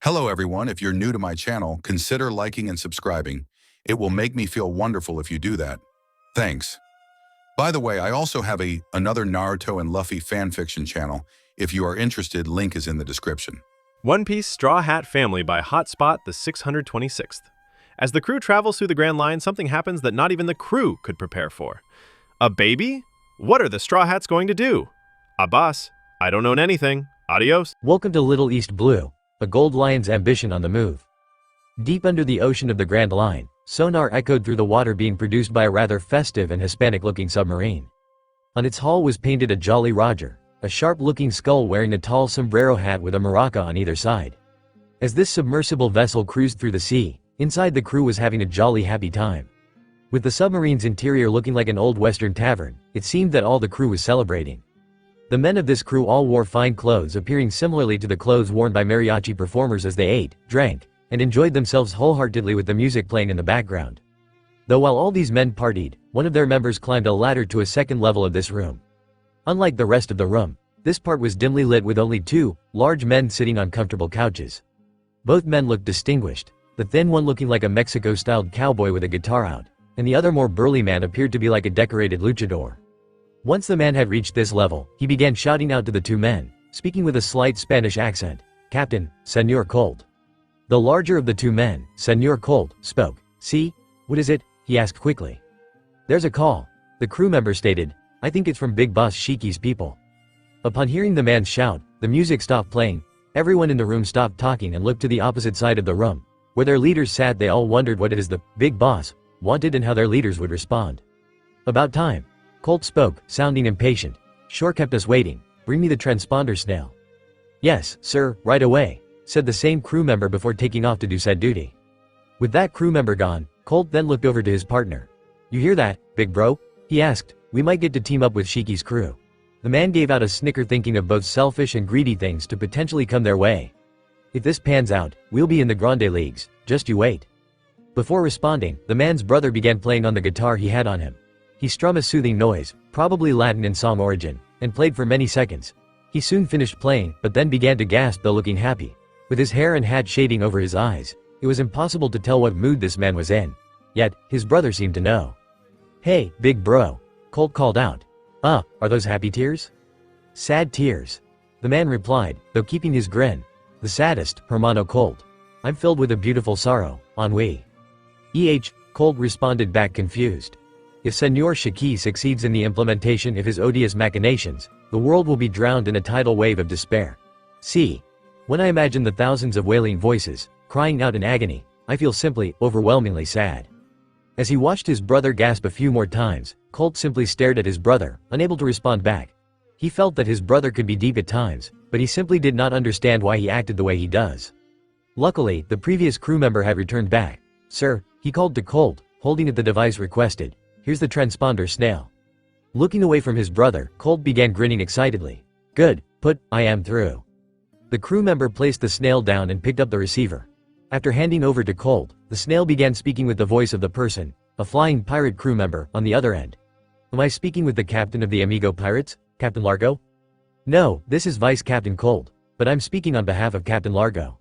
Hello everyone, if you're new to my channel, consider liking and subscribing. It will make me feel wonderful if you do that. Thanks. By the way, I also have another Naruto and Luffy fanfiction channel. If you are interested, link is in the description. One Piece Straw Hat Family by Hotspot the 626th. As the crew travels through the Grand Line, something happens that not even the crew could prepare for. A baby? What are the Straw Hats going to do? Boss, I don't own anything. Adios. Welcome to Little East Blue, a gold lion's ambition on the move. Deep under the ocean of the Grand Line, sonar echoed through the water being produced by a rather festive and Hispanic-looking submarine. On its hull was painted a Jolly Roger, a sharp-looking skull wearing a tall sombrero hat with a maraca on either side. As this submersible vessel cruised through the sea, inside the crew was having a jolly happy time. With the submarine's interior looking like an old western tavern, it seemed that all the crew was celebrating. The men of this crew all wore fine clothes appearing similarly to the clothes worn by mariachi performers as they ate, drank, and enjoyed themselves wholeheartedly with the music playing in the background. Though while all these men partied, one of their members climbed a ladder to a second level of this room. Unlike the rest of the room, this part was dimly lit with only two large men sitting on comfortable couches. Both men looked distinguished, the thin one looking like a Mexico-styled cowboy with a guitar out, and the other more burly man appeared to be like a decorated luchador. Once the man had reached this level, he began shouting out to the two men, speaking with a slight Spanish accent, "Captain, Señor Colt." The larger of the two men, Señor Colt, spoke. "See? What is it?" he asked quickly. "There's a call," the crew member stated. "I think it's from Big Boss Shiki's people." Upon hearing the man's shout, the music stopped playing, everyone in the room stopped talking and looked to the opposite side of the room. Where their leaders sat, they all wondered what it is the Big Boss wanted and how their leaders would respond. "About time," Colt spoke, sounding impatient. "Sure kept us waiting. Bring me the transponder snail." "Yes, sir, right away," said the same crew member before taking off to do said duty. With that crew member gone, Colt then looked over to his partner. "You hear that, big bro?" he asked. "We might get to team up with Shiki's crew." The man gave out a snicker, thinking of both selfish and greedy things to potentially come their way. "If this pans out, we'll be in the Grande Leagues, just you wait." Before responding, the man's brother began playing on the guitar he had on him. He strummed a soothing noise, probably Latin in song origin, and played for many seconds. He soon finished playing, but then began to gasp though looking happy. With his hair and hat shading over his eyes, it was impossible to tell what mood this man was in. Yet, his brother seemed to know. "Hey, big bro," Colt called out. Are those happy tears?" "Sad tears," the man replied, though keeping his grin. "The saddest, hermano Colt. I'm filled with a beautiful sorrow, ennui." Colt responded back confused. "If Señor Shiki succeeds in the implementation of his odious machinations, the world will be drowned in a tidal wave of despair. See, when I imagine the thousands of wailing voices, crying out in agony, I feel simply, overwhelmingly sad." As he watched his brother gasp a few more times, Colt simply stared at his brother, unable to respond back. He felt that his brother could be deep at times, but he simply did not understand why he acted the way he does. Luckily, the previous crew member had returned back. "Sir," he called to Colt, holding at the device requested. "Here's the transponder snail." Looking away from his brother, Colt began grinning excitedly. "Good, I am through." The crew member placed the snail down and picked up the receiver. After handing over to Colt, the snail began speaking with the voice of the person, a flying pirate crew member, on the other end. "Am I speaking with the captain of the Amigo pirates, Captain Largo?" "No, this is Vice Captain Colt, but I'm speaking on behalf of Captain Largo."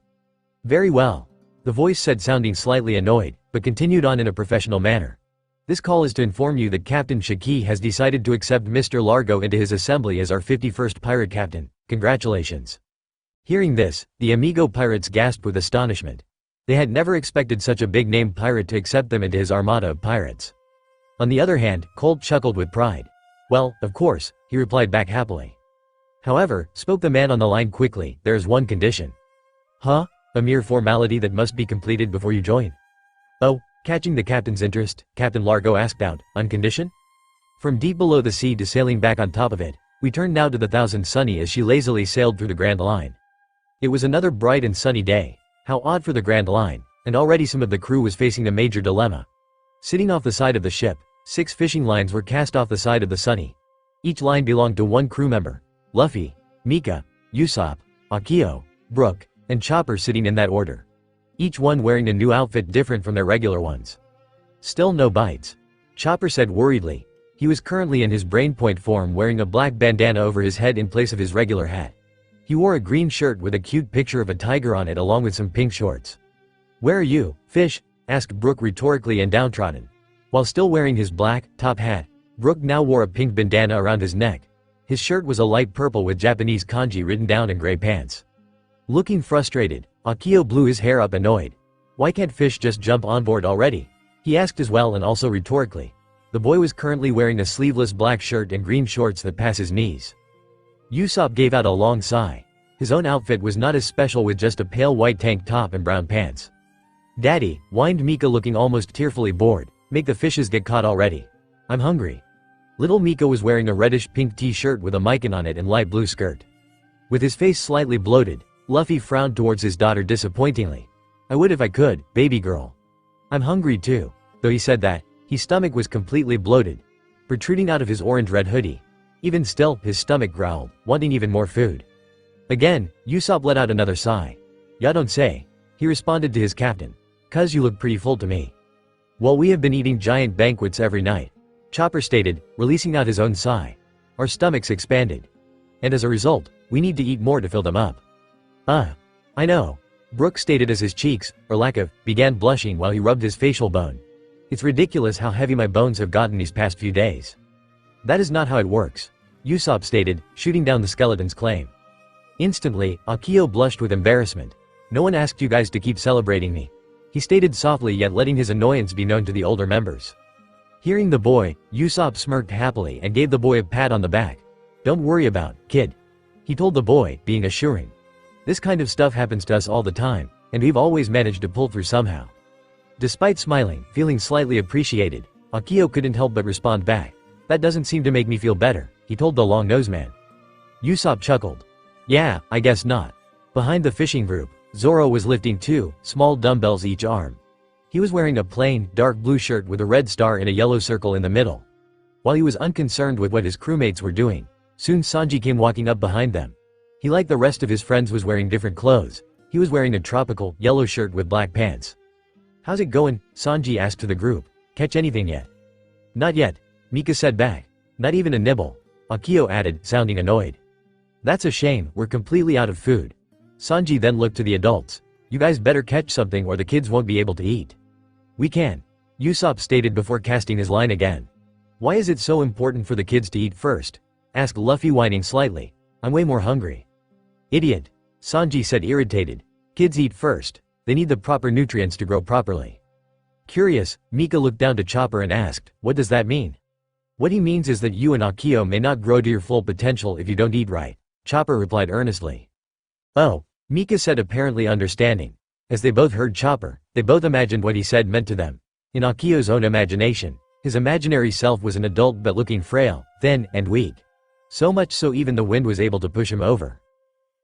"Very well," the voice said, sounding slightly annoyed, but continued on in a professional manner. "This call is to inform you that Captain Shiki has decided to accept Mr. Largo into his assembly as our 51st pirate captain. Congratulations." Hearing this, the Amigo pirates gasped with astonishment. They had never expected such a big-name pirate to accept them into his armada of pirates. On the other hand, Colt chuckled with pride. "Well, of course," he replied back happily. "However," spoke the man on the line quickly, "there is one condition." "Huh? A mere formality that must be completed before you join?" "Oh," catching the captain's interest, Captain Largo asked out, "On condition?" From deep below the sea to sailing back on top of it, we turned now to the Thousand Sunny as she lazily sailed through the Grand Line. It was another bright and sunny day. How odd for the Grand Line, and already some of the crew was facing a major dilemma. Sitting off the side of the ship, 6 fishing lines were cast off the side of the Sunny. Each line belonged to one crew member: Luffy, Mika, Usopp, Akio, Brook, and Chopper, sitting in that order. Each one wearing a new outfit different from their regular ones. "Still no bites," Chopper said worriedly. He was currently in his brain point form, wearing a black bandana over his head in place of his regular hat. He wore a green shirt with a cute picture of a tiger on it along with some pink shorts. "Where are you, fish?" asked Brook rhetorically and downtrodden. While still wearing his black, top hat, Brook now wore a pink bandana around his neck. His shirt was a light purple with Japanese kanji written down in gray pants. Looking frustrated, Akio blew his hair up annoyed. "Why can't Fish just jump on board already?" he asked as well and also rhetorically. The boy was currently wearing a sleeveless black shirt and green shorts that pass his knees. Usopp gave out a long sigh. His own outfit was not as special with just a pale white tank top and brown pants. "Daddy," whined Mika looking almost tearfully bored, "make the fishes get caught already. I'm hungry." Little Mika was wearing a reddish-pink t-shirt with a mikan on it and light blue skirt. With his face slightly bloated, Luffy frowned towards his daughter disappointingly. "I would if I could, baby girl. I'm hungry too." Though he said that, his stomach was completely bloated, protruding out of his orange-red hoodie. Even still, his stomach growled, wanting even more food. Again, Usopp let out another sigh. "Ya don't say." He responded to his captain. "'Cause you look pretty full to me." "Well, we have been eating giant banquets every night," Chopper stated, releasing out his own sigh. "Our stomachs expanded. And as a result, we need to eat more to fill them up." I know," Brook stated as his cheeks, or lack of, began blushing while he rubbed his facial bone. "It's ridiculous how heavy my bones have gotten these past few days." "That is not how it works," Usopp stated, shooting down the skeleton's claim. Instantly, Akio blushed with embarrassment. "No one asked you guys to keep celebrating me," he stated softly yet letting his annoyance be known to the older members. Hearing the boy, Usopp smirked happily and gave the boy a pat on the back. "Don't worry about, kid," he told the boy, being assuring. "This kind of stuff happens to us all the time, and we've always managed to pull through somehow." Despite smiling, feeling slightly appreciated, Akio couldn't help but respond back. "That doesn't seem to make me feel better," he told the long-nosed man. Usopp chuckled. "Yeah, I guess not." Behind the fishing group, Zoro was lifting 2 small dumbbells each arm. He was wearing a plain, dark blue shirt with a red star and a yellow circle in the middle. While he was unconcerned with what his crewmates were doing, soon Sanji came walking up behind them. He, like the rest of his friends, was wearing different clothes. He was wearing a tropical, yellow shirt with black pants. "How's it going?" Sanji asked to the group. "Catch anything yet?" "Not yet," Mika said back. "Not even a nibble," Akio added, sounding annoyed. "That's a shame, we're completely out of food." Sanji then looked to the adults. "You guys better catch something or the kids won't be able to eat." "We can," Usopp stated before casting his line again. "Why is it so important for the kids to eat first?" asked Luffy, whining slightly. "I'm way more hungry." "Idiot," Sanji said, irritated. "Kids eat first. They need the proper nutrients to grow properly." Curious, Mika looked down to Chopper and asked, "What does that mean?" "What he means is that you and Akio may not grow to your full potential if you don't eat right," Chopper replied earnestly. "Oh," Mika said, apparently understanding. As they both heard Chopper, they both imagined what he said meant to them. In Akio's own imagination, his imaginary self was an adult but looking frail, thin, and weak. So much so even the wind was able to push him over.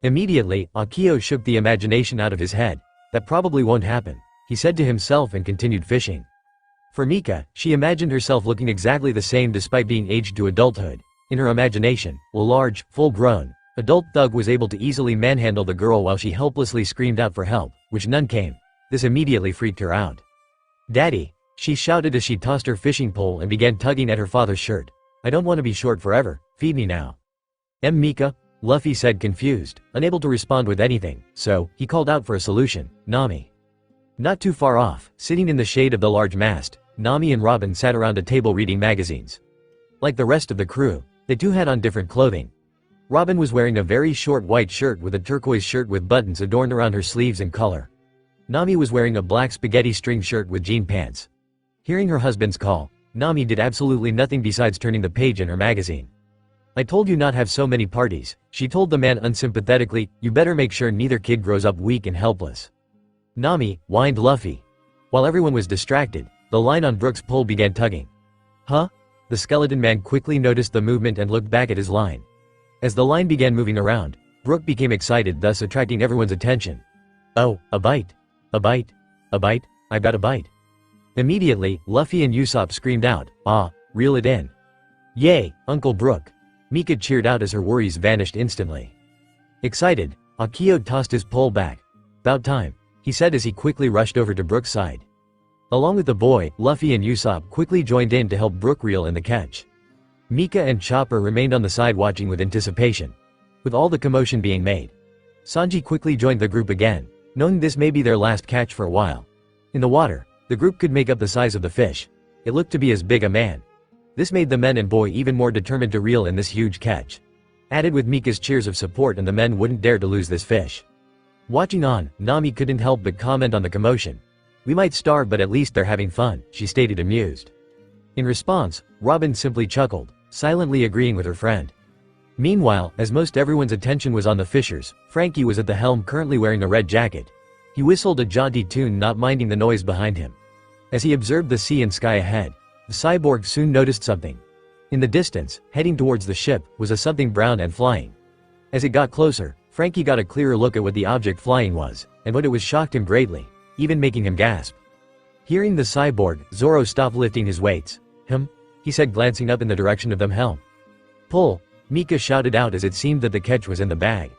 Immediately, Akio shook the imagination out of his head. "That probably won't happen," he said to himself and continued fishing. For Mika, she imagined herself looking exactly the same despite being aged to adulthood. In her imagination, a large, full-grown, adult thug was able to easily manhandle the girl while she helplessly screamed out for help, which none came. This immediately freaked her out. "Daddy," she shouted as she tossed her fishing pole and began tugging at her father's shirt. "I don't want to be short forever, feed me now." Mika," Luffy said, confused, unable to respond with anything, so he called out for a solution. "Nami." Not too far off, sitting in the shade of the large mast, Nami and Robin sat around a table reading magazines. Like the rest of the crew, they too had on different clothing. Robin was wearing a very short white shirt with a turquoise shirt with buttons adorned around her sleeves and collar. Nami was wearing a black spaghetti string shirt with jean pants. Hearing her husband's call, Nami did absolutely nothing besides turning the page in her magazine. "I told you not have so many parties," she told the man unsympathetically. "You better make sure neither kid grows up weak and helpless." "Nami," whined Luffy. While everyone was distracted, the line on Brook's pole began tugging. "Huh?" The skeleton man quickly noticed the movement and looked back at his line. As the line began moving around, Brook became excited, thus attracting everyone's attention. "Oh, a bite. A bite. A bite. I've got a bite." Immediately, Luffy and Usopp screamed out, "Ah, reel it in." "Yay, Uncle Brook." Mika cheered out as her worries vanished instantly. Excited, Akio tossed his pole back. "About time," he said as he quickly rushed over to Brook's side. Along with the boy, Luffy and Usopp quickly joined in to help Brook reel in the catch. Mika and Chopper remained on the side watching with anticipation. With all the commotion being made, Sanji quickly joined the group again, knowing this may be their last catch for a while. In the water, the group could make up the size of the fish. It looked to be as big a man. This made the men and boy even more determined to reel in this huge catch. Added with Mika's cheers of support, and the men wouldn't dare to lose this fish. Watching on, Nami couldn't help but comment on the commotion. "We might starve, but at least they're having fun," she stated, amused. In response, Robin simply chuckled, silently agreeing with her friend. Meanwhile, as most everyone's attention was on the fishers, Frankie was at the helm, currently wearing a red jacket. He whistled a jaunty tune, not minding the noise behind him. As he observed the sea and sky ahead, the cyborg soon noticed something. In the distance, heading towards the ship, was a something brown and flying. As it got closer, Frankie got a clearer look at what the object flying was, and what it was shocked him greatly, even making him gasp. Hearing the cyborg, Zoro stopped lifting his weights. He said, glancing up in the direction of the helm. "Pull," Mika shouted out, as it seemed that the catch was in the bag.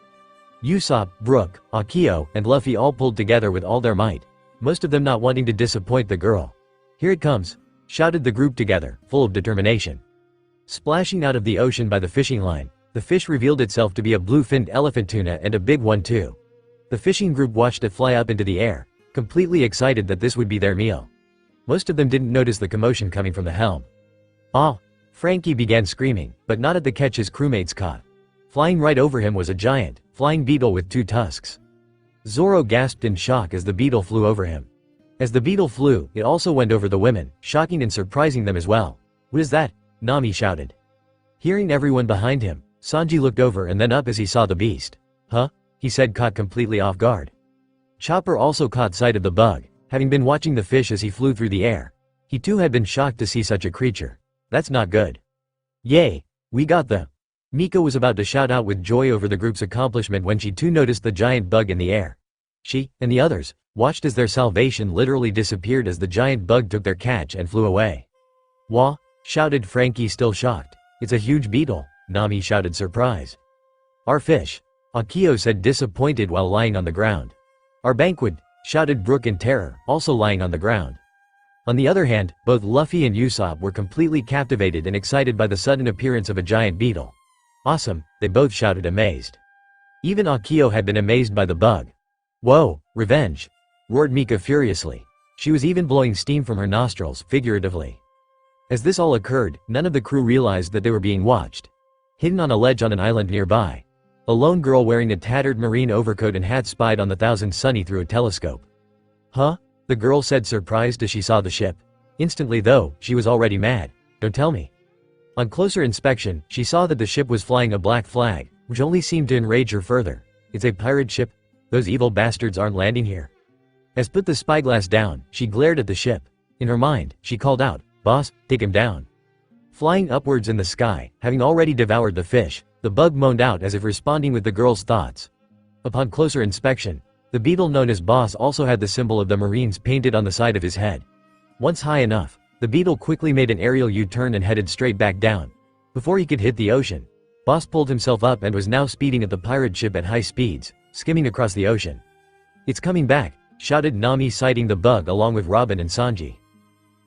Usopp, Brook, Akio, and Luffy all pulled together with all their might, most of them not wanting to disappoint the girl. "Here it comes," shouted the group together, full of determination. Splashing out of the ocean by the fishing line, the fish revealed itself to be a blue-finned elephant tuna, and a big one too. The fishing group watched it fly up into the air, completely excited that this would be their meal. Most of them didn't notice the commotion coming from the helm. "Ah!" Frankie began screaming, but not at the catch his crewmates caught. Flying right over him was a giant, flying beetle with 2 tusks. Zoro gasped in shock as the beetle flew over him. As the beetle flew, it also went over the women, shocking and surprising them as well. "What is that?" Nami shouted. Hearing everyone behind him, Sanji looked over and then up as he saw the beast. "Huh?" he said, caught completely off guard. Chopper also caught sight of the bug, having been watching the fish as he flew through the air. He too had been shocked to see such a creature. "That's not good." "Yay! We got the—" Mika was about to shout out with joy over the group's accomplishment when she too noticed the giant bug in the air. She, and the others, watched as their salvation literally disappeared as the giant bug took their catch and flew away. "Wah!" shouted Frankie, still shocked. "It's a huge beetle," Nami shouted, surprise. "Our fish," Akio said, disappointed, while lying on the ground. "Our banquet," shouted Brook in terror, also lying on the ground. On the other hand, both Luffy and Usopp were completely captivated and excited by the sudden appearance of a giant beetle. "Awesome," they both shouted, amazed. Even Akio had been amazed by the bug. "Whoa, revenge!" roared Mika furiously. She was even blowing steam from her nostrils, figuratively. As this all occurred, none of the crew realized that they were being watched. Hidden on a ledge on an island nearby, a lone girl wearing a tattered marine overcoat and hat spied on the Thousand Sunny through a telescope. "Huh?" the girl said, surprised as she saw the ship. Instantly though, she was already mad. "Don't tell me." On closer inspection, she saw that the ship was flying a black flag, which only seemed to enrage her further. "It's a pirate ship? Those evil bastards aren't landing here." As put the spyglass down, she glared at the ship. In her mind, she called out, "Boss, take him down." Flying upwards in the sky, having already devoured the fish, the bug moaned out as if responding with the girl's thoughts. Upon closer inspection, the beetle known as Boss also had the symbol of the Marines painted on the side of his head. Once high enough, the beetle quickly made an aerial U-turn and headed straight back down. Before he could hit the ocean, Boss pulled himself up and was now speeding at the pirate ship at high speeds, skimming across the ocean. "It's coming back," shouted Nami, sighting the bug along with Robin and Sanji.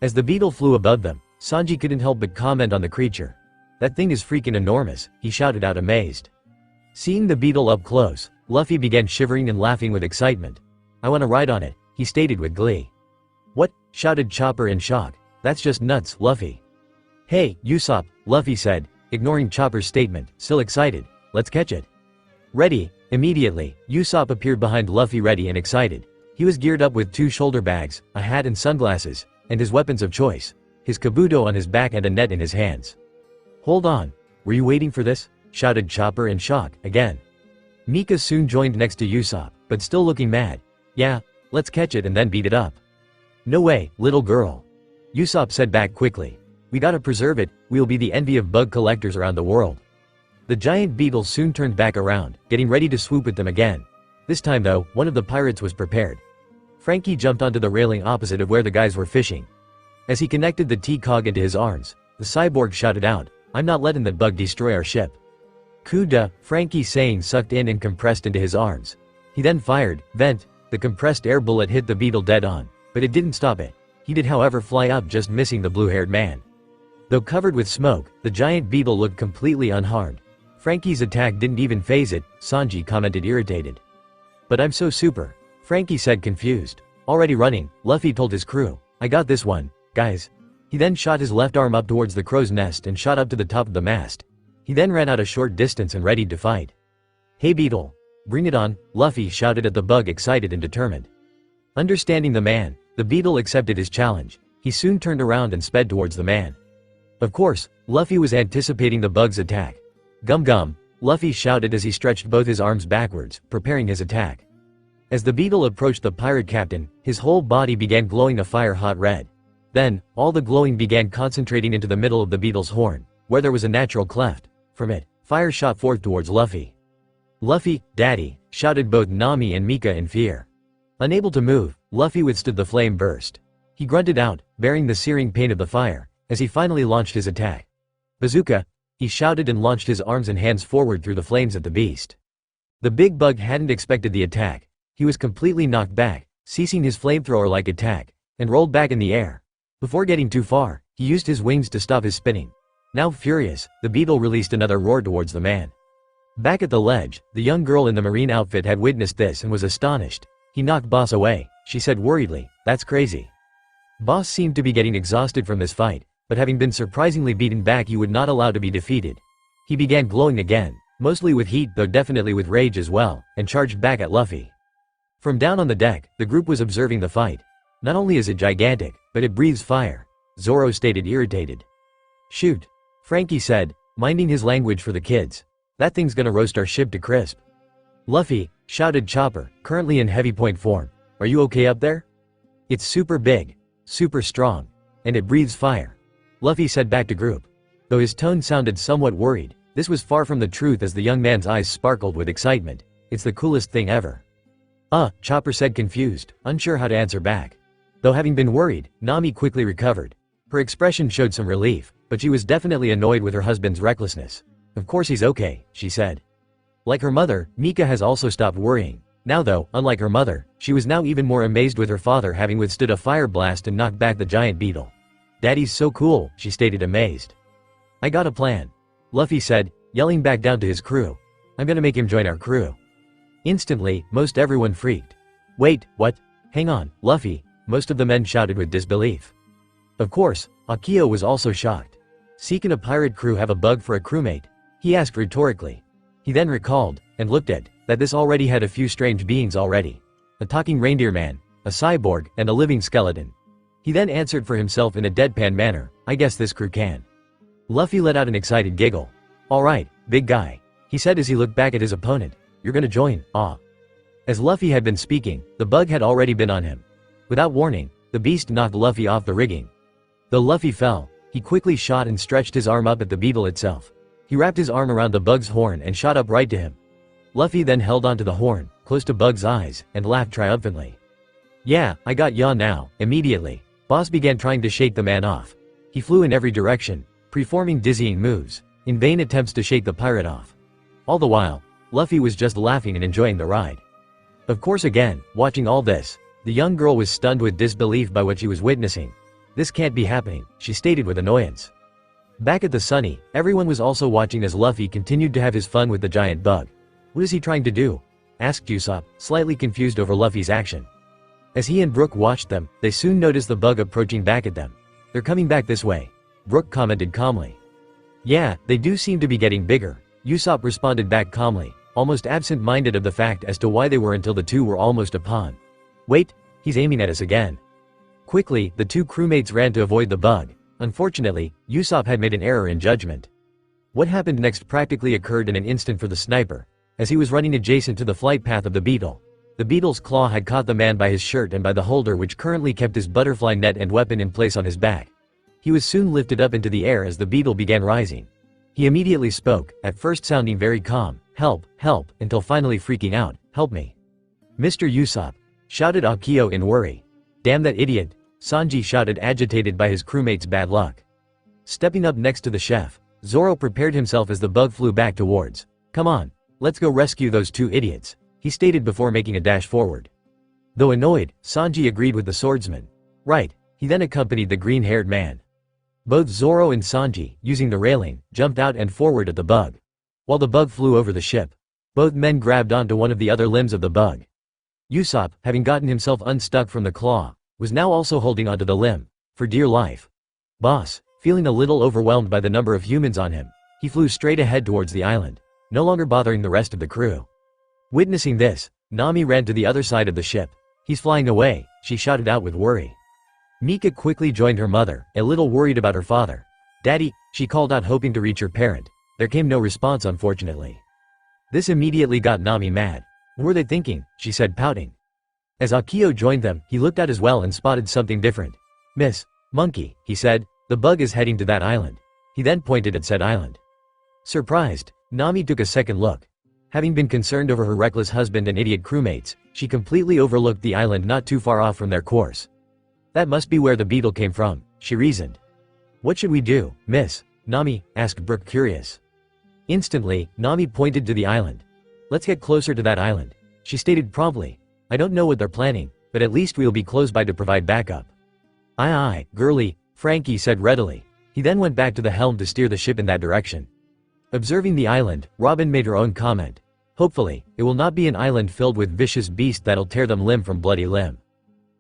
As the beetle flew above them, Sanji couldn't help but comment on the creature. "That thing is freaking enormous," he shouted out, amazed. Seeing the beetle up close, Luffy began shivering and laughing with excitement. "I want to ride on it," he stated with glee. "What?" shouted Chopper in shock. "That's just nuts, Luffy." "Hey, Usopp," Luffy said, ignoring Chopper's statement, still excited. "Let's catch it." "Ready." Immediately, Usopp appeared behind Luffy, ready and excited. He was geared up with 2 shoulder bags, a hat and sunglasses, and his weapons of choice, his kabuto on his back and a net in his hands. "Hold on. Were you waiting for this?" shouted Chopper in shock, again. Mika soon joined next to Usopp, but still looking mad. "Yeah, let's catch it and then beat it up." "No way, little girl," Usopp said back quickly. "We gotta preserve it, we'll be the envy of bug collectors around the world." The giant beetle soon turned back around, getting ready to swoop at them again. This time though, one of the pirates was prepared. Frankie jumped onto the railing opposite of where the guys were fishing. As he connected the T-cog into his arms, the cyborg shouted out, "I'm not letting that bug destroy our ship." "Kuda," Frankie saying, sucked in and compressed into his arms. He then fired, vent, the compressed air bullet hit the beetle dead on, but it didn't stop it. He did however fly up, just missing the blue-haired man. Though covered with smoke, the giant beetle looked completely unharmed. Frankie's attack didn't even faze it, Sanji commented, irritated. "But I'm so super," Frankie said confused. Already running, Luffy told his crew, "I got this one, guys." He then shot his left arm up towards the crow's nest and shot up to the top of the mast. He then ran out a short distance and readied to fight. "Hey beetle, bring it on," Luffy shouted at the bug, excited and determined. Understanding the man, the beetle accepted his challenge. He soon turned around and sped towards the man. Of course, Luffy was anticipating the bug's attack. "Gum gum," Luffy shouted as he stretched both his arms backwards, preparing his attack. As the beetle approached the pirate captain, his whole body began glowing a fire-hot red. Then, all the glowing began concentrating into the middle of the beetle's horn, where there was a natural cleft. From it, fire shot forth towards Luffy. "Luffy, daddy," shouted both Nami and Mika in fear. Unable to move, Luffy withstood the flame burst. He grunted out, bearing the searing pain of the fire, as he finally launched his attack. "Bazooka!" he shouted and launched his arms and hands forward through the flames at the beast. The big bug hadn't expected the attack. He was completely knocked back, ceasing his flamethrower-like attack, and rolled back in the air. Before getting too far, he used his wings to stop his spinning. Now furious, the beetle released another roar towards the man. Back at the ledge, the young girl in the marine outfit had witnessed this and was astonished. "He knocked Boss away," she said worriedly. "That's crazy." Boss seemed to be getting exhausted from this fight, but having been surprisingly beaten back, he would not allow to be defeated. He began glowing again, mostly with heat though definitely with rage as well, and charged back at Luffy. From down on the deck, the group was observing the fight. "Not only is it gigantic, but it breathes fire," Zoro stated, irritated. "Shoot," Frankie said, minding his language for the kids. "That thing's gonna roast our ship to crisp." "Luffy," shouted Chopper, currently in heavy point form, "are you okay up there? It's super big, super strong, and it breathes fire," Luffy said back to group. Though his tone sounded somewhat worried, this was far from the truth as the young man's eyes sparkled with excitement. "It's the coolest thing ever." Chopper said confused, unsure how to answer back. Though having been worried, Nami quickly recovered. Her expression showed some relief, but she was definitely annoyed with her husband's recklessness. "Of course he's okay," she said. Like her mother, Mika has also stopped worrying. Now though, unlike her mother, she was now even more amazed with her father having withstood a fire blast and knocked back the giant beetle. "Daddy's so cool," she stated amazed. "I got a plan," Luffy said, yelling back down to his crew. "I'm gonna make him join our crew." Instantly, most everyone freaked. "Wait, what? Hang on, Luffy," most of the men shouted with disbelief. Of course, Akio was also shocked. "Can a pirate crew have a bug for a crewmate?" he asked rhetorically. He then recalled, and looked at, that this already had a few strange beings already. A talking reindeer man, a cyborg, and a living skeleton. He then answered for himself in a deadpan manner, "I guess this crew can." Luffy let out an excited giggle. "Alright, big guy," he said as he looked back at his opponent. "You're gonna join, ah." As Luffy had been speaking, the bug had already been on him. Without warning, the beast knocked Luffy off the rigging. Though Luffy fell, he quickly shot and stretched his arm up at the beetle itself. He wrapped his arm around the bug's horn and shot up right to him. Luffy then held onto the horn, close to Bug's eyes, and laughed triumphantly. "Yeah, I got ya now." Immediately, Boss began trying to shake the man off. He flew in every direction, performing dizzying moves, in vain attempts to shake the pirate off. All the while, Luffy was just laughing and enjoying the ride. Of course again, watching all this, the young girl was stunned with disbelief by what she was witnessing. "This can't be happening," she stated with annoyance. Back at the Sunny, everyone was also watching as Luffy continued to have his fun with the giant bug. "What is he trying to do?" asked Usopp, slightly confused over Luffy's action. As he and Brook watched them, they soon noticed the bug approaching back at them. "They're coming back this way," Brook commented calmly. "Yeah, they do seem to be getting bigger," Usopp responded back calmly, almost absent-minded of the fact as to why they were until the two were almost upon. "Wait, he's aiming at us again." Quickly, the two crewmates ran to avoid the bug. Unfortunately, Usopp had made an error in judgment. What happened next practically occurred in an instant for the sniper. As he was running adjacent to the flight path of the beetle, the beetle's claw had caught the man by his shirt and by the holder which currently kept his butterfly net and weapon in place on his back. He was soon lifted up into the air as the beetle began rising. He immediately spoke, at first sounding very calm, "Help, help," until finally freaking out, "Help me, Mr. Usopp," shouted Akio in worry. "Damn that idiot," Sanji shouted, agitated by his crewmate's bad luck. Stepping up next to the chef, Zoro prepared himself as the bug flew back towards. "Come on, let's go rescue those two idiots," he stated before making a dash forward. Though annoyed, Sanji agreed with the swordsman. "Right," he then accompanied the green-haired man. Both Zoro and Sanji, using the railing, jumped out and forward at the bug. While the bug flew over the ship, both men grabbed onto one of the other limbs of the bug. Usopp, having gotten himself unstuck from the claw, was now also holding onto the limb, for dear life. Boss, feeling a little overwhelmed by the number of humans on him, he flew straight ahead towards the island, no longer bothering the rest of the crew. Witnessing this, Nami ran to the other side of the ship. He's flying away, she shouted out with worry. Mika quickly joined her mother, a little worried about her father. Daddy, she called out hoping to reach her parent. There came no response unfortunately. This immediately got Nami mad. What were they thinking? She said pouting. As Akio joined them, he looked out as well and spotted something different. Miss Monkey, he said, the bug is heading to that island. He then pointed at said island. Surprised, Nami took a second look. Having been concerned over her reckless husband and idiot crewmates, she completely overlooked the island not too far off from their course. That must be where the beetle came from, she reasoned. What should we do, miss? Nami asked Brooke curious. Instantly, Nami pointed to the island. Let's get closer to that island, she stated promptly. I don't know what they're planning, but at least we'll be close by to provide backup. Aye, girlie, Frankie said readily. He then went back to the helm to steer the ship in that direction. Observing the island, Robin made her own comment. Hopefully, it will not be an island filled with vicious beasts that'll tear them limb from bloody limb.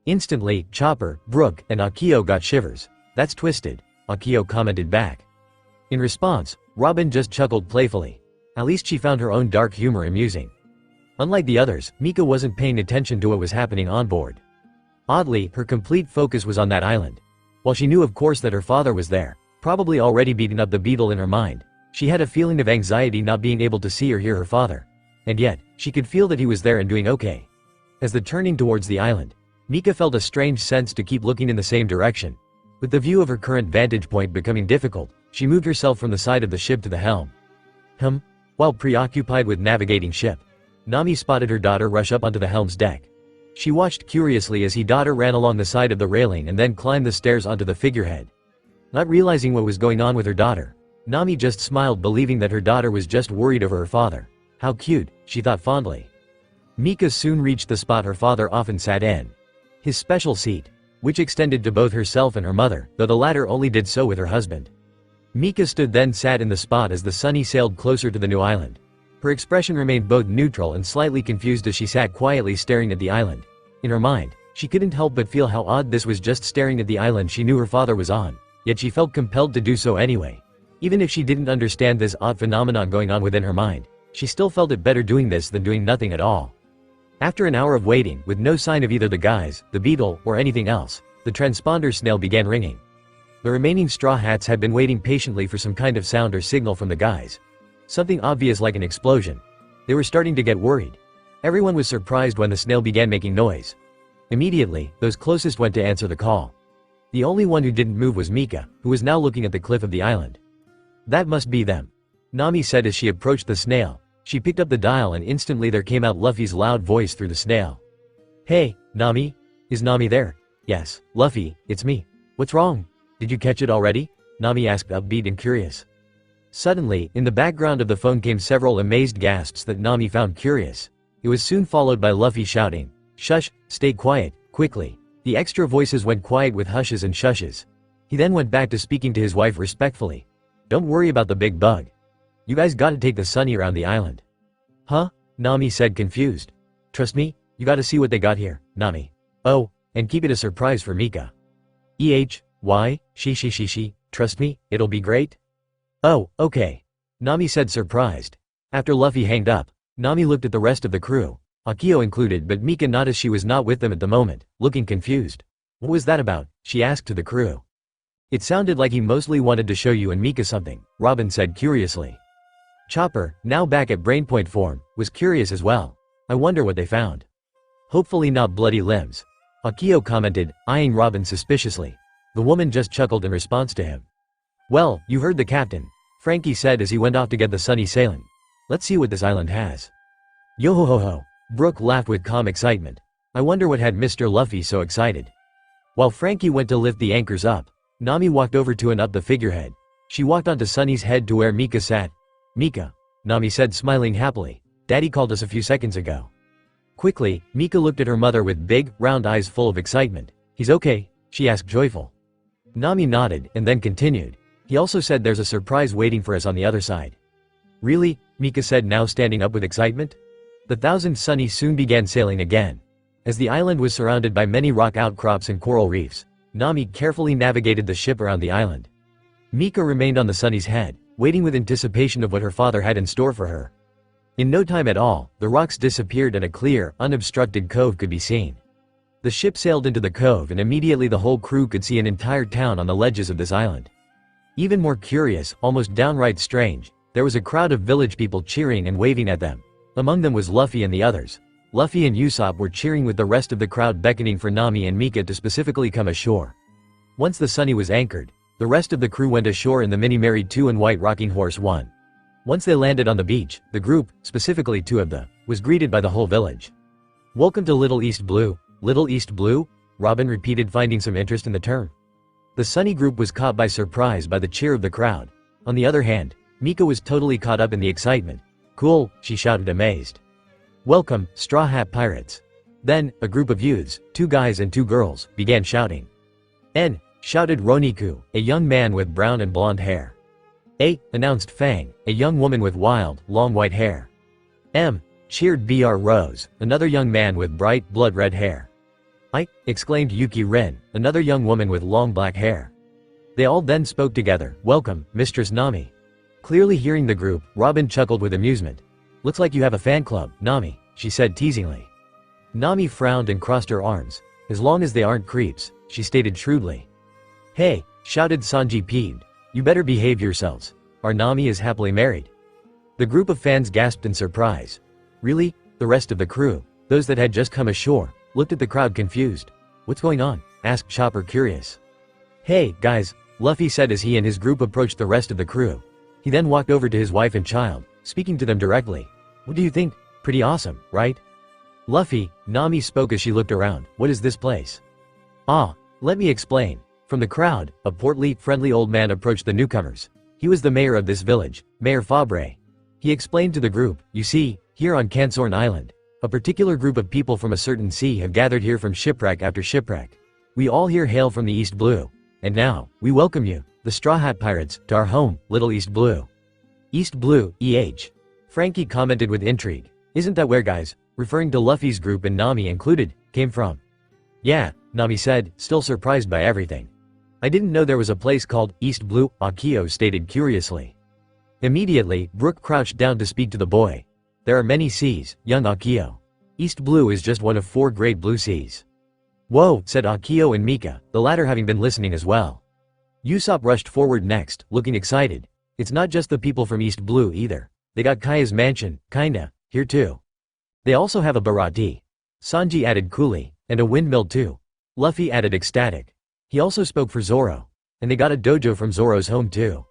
Instantly, Chopper, Brooke, and Akio got shivers. That's twisted, Akio commented back. In response, Robin just chuckled playfully. At least she found her own dark humor amusing. Unlike the others, Mika wasn't paying attention to what was happening on board. Oddly, her complete focus was on that island. While she knew of course that her father was there, probably already beating up the beetle in her mind, she had a feeling of anxiety not being able to see or hear her father. And yet, she could feel that he was there and doing okay. As the turning towards the island, Mika felt a strange sense to keep looking in the same direction. With the view of her current vantage point becoming difficult, she moved herself from the side of the ship to the helm. While preoccupied with navigating ship, Nami spotted her daughter rush up onto the helm's deck. She watched curiously as her daughter ran along the side of the railing and then climbed the stairs onto the figurehead. Not realizing what was going on with her daughter, Nami just smiled, believing that her daughter was just worried over her father. How cute, she thought fondly. Mika soon reached the spot her father often sat in. His special seat, which extended to both herself and her mother, though the latter only did so with her husband. Mika stood then sat in the spot as the Sunny sailed closer to the new island. Her expression remained both neutral and slightly confused as she sat quietly staring at the island. In her mind, she couldn't help but feel how odd this was, just staring at the island she knew her father was on, yet she felt compelled to do so anyway. Even if she didn't understand this odd phenomenon going on within her mind, she still felt it better doing this than doing nothing at all. After an hour of waiting, with no sign of either the guys, the beetle, or anything else, the transponder snail began ringing. The remaining Straw Hats had been waiting patiently for some kind of sound or signal from the guys. Something obvious like an explosion. They were starting to get worried. Everyone was surprised when the snail began making noise. Immediately, those closest went to answer the call. The only one who didn't move was Mika, who was now looking at the cliff of the island. That must be them, Nami said as she approached the snail. She picked up the dial and instantly there came out Luffy's loud voice through the snail. Hey, Nami? Is Nami there? Yes, Luffy, it's me. What's wrong? Did you catch it already? Nami asked, upbeat and curious. Suddenly, in the background of the phone came several amazed gasps that Nami found curious. It was soon followed by Luffy shouting, "Shush, stay quiet, quickly." The extra voices went quiet with hushes and shushes. He then went back to speaking to his wife respectfully. Don't worry about the big bug. You guys gotta take the Sunny around the island. Huh? Nami said confused. Trust me, you gotta see what they got here, Nami. Oh, and keep it a surprise for Mika. Why? She, trust me, it'll be great? Oh, okay. Nami said surprised. After Luffy hanged up, Nami looked at the rest of the crew, Akio included, but Mika not, as she was not with them at the moment, looking confused. What was that about? She asked to the crew. It sounded like he mostly wanted to show you and Mika something, Robin said curiously. Chopper, now back at Brainpoint form, was curious as well. I wonder what they found. Hopefully not bloody limbs, Akio commented, eyeing Robin suspiciously. The woman just chuckled in response to him. Well, you heard the captain, Frankie said as he went off to get the Sunny sailing. Let's see what this island has. Yo-ho-ho-ho, Brooke laughed with calm excitement. I wonder what had Mr. Luffy so excited. While Frankie went to lift the anchors up, Nami walked over to and up the figurehead. She walked onto Sunny's head to where Mika sat. Mika, Nami said, smiling happily. Daddy called us a few seconds ago. Quickly, Mika looked at her mother with big, round eyes full of excitement. He's okay? She asked joyful. Nami nodded and then continued. He also said there's a surprise waiting for us on the other side. Really? Mika said, now standing up with excitement. The 1,000 Sunny soon began sailing again. As the island was surrounded by many rock outcrops and coral reefs, Nami carefully navigated the ship around the island. Mika remained on the Sunny's head, waiting with anticipation of what her father had in store for her. In no time at all, the rocks disappeared and a clear, unobstructed cove could be seen. The ship sailed into the cove and immediately the whole crew could see an entire town on the ledges of this island. Even more curious, almost downright strange, there was a crowd of village people cheering and waving at them. Among them was Luffy and the others. Luffy and Usopp were cheering with the rest of the crowd beckoning for Nami and Mika to specifically come ashore. Once the Sunny was anchored, the rest of the crew went ashore in the Mini Married 2 and White Rocking Horse 1. Once they landed on the beach, the group, specifically 2 of them, was greeted by the whole village. "Welcome to Little East Blue." "Little East Blue?" Robin repeated, finding some interest in the term. The Sunny group was caught by surprise by the cheer of the crowd. On the other hand, Mika was totally caught up in the excitement. "Cool," she shouted, amazed. "Welcome, Straw Hat Pirates." Then, a group of youths, 2 guys and 2 girls, began shouting. "N," shouted Roniku, a young man with brown and blonde hair. "A," announced Fang, a young woman with wild, long white hair. "M," cheered Br Rose, another young man with bright, blood-red hair. "I," exclaimed Yuki Rin, another young woman with long black hair. They all then spoke together. "Welcome, Mistress Nami." Clearly hearing the group, Robin chuckled with amusement. "Looks like you have a fan club, Nami," she said teasingly. Nami frowned and crossed her arms. "As long as they aren't creeps," she stated shrewdly. "Hey," shouted Sanji peeved. "You better behave yourselves. Our Nami is happily married." The group of fans gasped in surprise. "Really?" The rest of the crew, those that had just come ashore, looked at the crowd confused. "What's going on?" asked Chopper, curious. "Hey, guys," Luffy said as he and his group approached the rest of the crew. He then walked over to his wife and child, speaking to them directly. "What do you think? Pretty awesome, right?" "Luffy," Nami spoke as she looked around. "What is this place?" "Ah, let me explain." From the crowd, a portly, friendly old man approached the newcomers. He was the mayor of this village, Mayor Fabre. He explained to the group, "You see, here on Kansorn Island, a particular group of people from a certain sea have gathered here from shipwreck after shipwreck. We all here hail from the East Blue. And now, we welcome you, the Straw Hat Pirates, to our home, Little East Blue." "East Blue, Frankie commented with intrigue. "Isn't that where guys," referring to Luffy's group and Nami included, "came from?" "Yeah," Nami said, still surprised by everything. "I didn't know there was a place called East Blue," Akio stated curiously. Immediately, Brook crouched down to speak to the boy. "There are many seas, young Akio. East Blue is just one of 4 great blue seas." "Whoa," said Akio and Mika, the latter having been listening as well. Usopp rushed forward next, looking excited. "It's not just the people from East Blue either. They got Kaya's mansion, kinda, here too. They also have a Barati." Sanji added coolly, "and a windmill too." Luffy added ecstatic. He also spoke for Zoro. "And they got a dojo from Zoro's home too."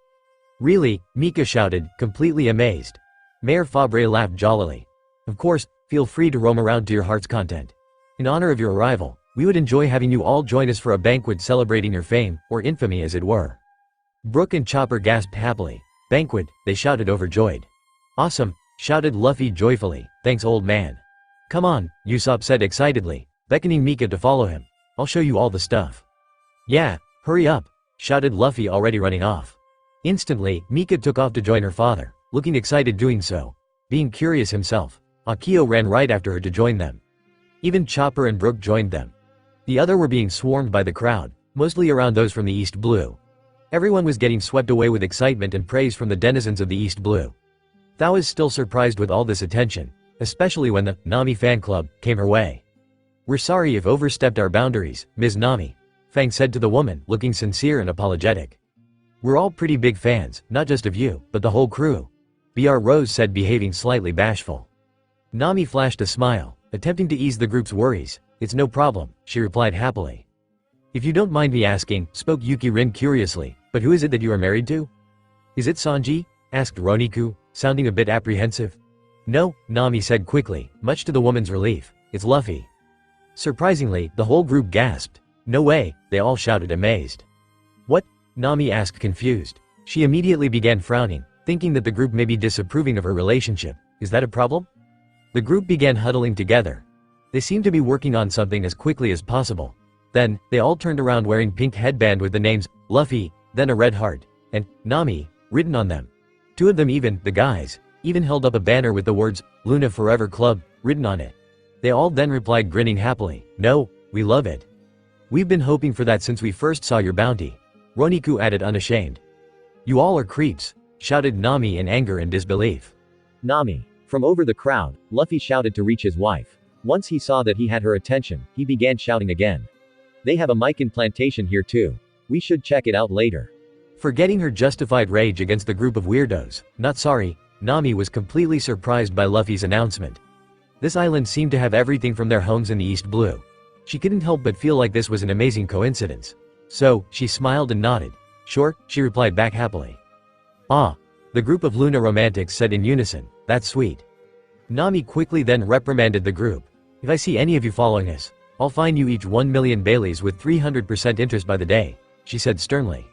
"Really?" Mika shouted, completely amazed. Mayor Fabre laughed jollily. "Of course, feel free to roam around to your heart's content. In honor of your arrival, we would enjoy having you all join us for a banquet celebrating your fame, or infamy as it were." Brook and Chopper gasped happily. "Banquet," they shouted overjoyed. "Awesome," shouted Luffy joyfully. "Thanks, old man." "Come on," Usopp said excitedly, beckoning Mika to follow him. "I'll show you all the stuff." "Yeah, hurry up," shouted Luffy, already running off. Instantly, Mika took off to join her father, looking excited doing so. Being curious himself, Akio ran right after her to join them. Even Chopper and Brook joined them. The other were being swarmed by the crowd, mostly around those from the East Blue. Everyone was getting swept away with excitement and praise from the denizens of the East Blue. Thao was still surprised with all this attention, especially when the Nami fan club came her way. "We're sorry if overstepped our boundaries, Ms. Nami," Fang said to the woman, looking sincere and apologetic. "We're all pretty big fans, not just of you, but the whole crew," Br Rose said, behaving slightly bashful. Nami flashed a smile, attempting to ease the group's worries. "It's no problem," she replied happily. "If you don't mind me asking," spoke Yuki Rin curiously, "but who is it that you are married to?" "Is it Sanji?" asked Roniku, sounding a bit apprehensive. "No," Nami said quickly, much to the woman's relief. "It's Luffy." Surprisingly, the whole group gasped. "No way," they all shouted, amazed. "What?" Nami asked, confused. She immediately began frowning, thinking that the group may be disapproving of her relationship. Is that a problem? The group began huddling together. They seemed to be working on something as quickly as possible. Then, they all turned around wearing pink headband with the names, Luffy, then a red heart, and Nami, written on them. 2 of them even, the guys, even held up a banner with the words, Luna Forever Club, written on it. They all then replied grinning happily, "No, we love it. We've been hoping for that since we first saw your bounty," Roniku added unashamed. "You all are creeps," shouted Nami in anger and disbelief. Nami. From over the crowd, Luffy shouted to reach his wife. Once he saw that he had her attention, he began shouting again. "They have a mic plantation here too. We should check it out later." Forgetting her justified rage against the group of weirdos, not sorry, Nami was completely surprised by Luffy's announcement. This island seemed to have everything from their homes in the East Blue. She couldn't help but feel like this was an amazing coincidence. So, she smiled and nodded. "Sure," she replied back happily. "Ah," the group of Luna romantics said in unison, "that's sweet." Nami quickly then reprimanded the group. "If I see any of you following us, I'll fine you each 1 million Baileys with 300% interest by the day," she said sternly.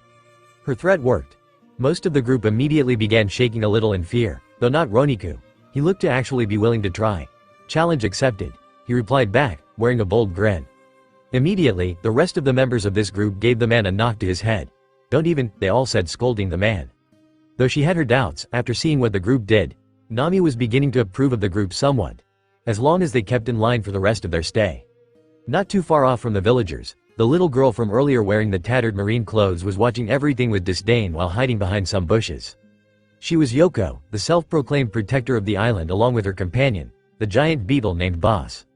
Her threat worked. Most of the group immediately began shaking a little in fear, though not Roniku. He looked to actually be willing to try. "Challenge accepted," he replied back, wearing a bold grin. Immediately, the rest of the members of this group gave the man a knock to his head. "Don't even," they all said, scolding the man. Though she had her doubts, after seeing what the group did, Nami was beginning to approve of the group somewhat. As long as they kept in line for the rest of their stay. Not too far off from the villagers, the little girl from earlier wearing the tattered marine clothes was watching everything with disdain while hiding behind some bushes. She was Yoko, the self-proclaimed protector of the island, along with her companion, the giant beetle named Boss.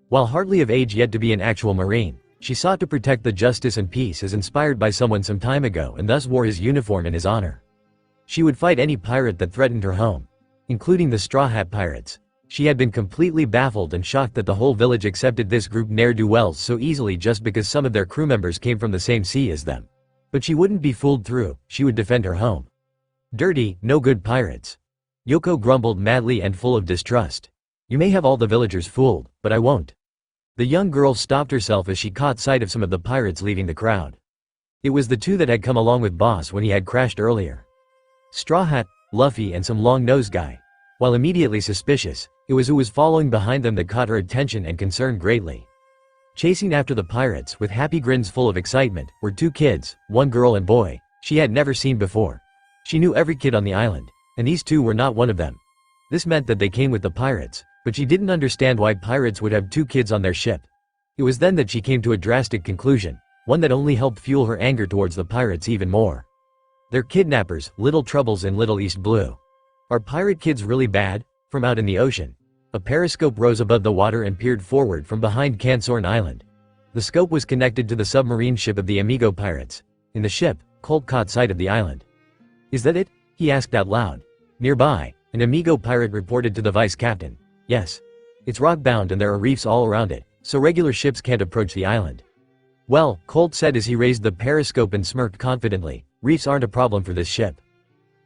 While hardly of age yet to be an actual marine, she sought to protect the justice and peace as inspired by someone some time ago and thus wore his uniform in his honor. She would fight any pirate that threatened her home, including the Straw Hat Pirates. She had been completely baffled and shocked that the whole village accepted this group ne'er-do-wells so easily just because some of their crew members came from the same sea as them. But she wouldn't be fooled through, she would defend her home. "Dirty, no good pirates," Yoko grumbled madly and full of distrust. "You may have all the villagers fooled, but I won't." The young girl stopped herself as she caught sight of some of the pirates leaving the crowd. It was the two that had come along with Boss when he had crashed earlier. Straw Hat, Luffy and some long-nosed guy. While immediately suspicious, it was who was following behind them that caught her attention and concerned greatly. Chasing after the pirates with happy grins full of excitement were two kids, one girl and boy, she had never seen before. She knew every kid on the island, and these two were not one of them. This meant that they came with the pirates, but she didn't understand why pirates would have two kids on their ship. It was then that she came to a drastic conclusion, one that only helped fuel her anger towards the pirates even more. They're kidnappers, little troubles in Little East Blue. Are pirate kids really bad? From out in the ocean, a periscope rose above the water and peered forward from behind Cansorn Island. The scope was connected to the submarine ship of the Amigo pirates. In the ship, Colt caught sight of the island. "Is that it?" he asked out loud. Nearby, an Amigo pirate reported to the vice captain. "Yes. It's rock-bound and there are reefs all around it, so regular ships can't approach the island." "Well," Colt said as he raised the periscope and smirked confidently, "reefs aren't a problem for this ship."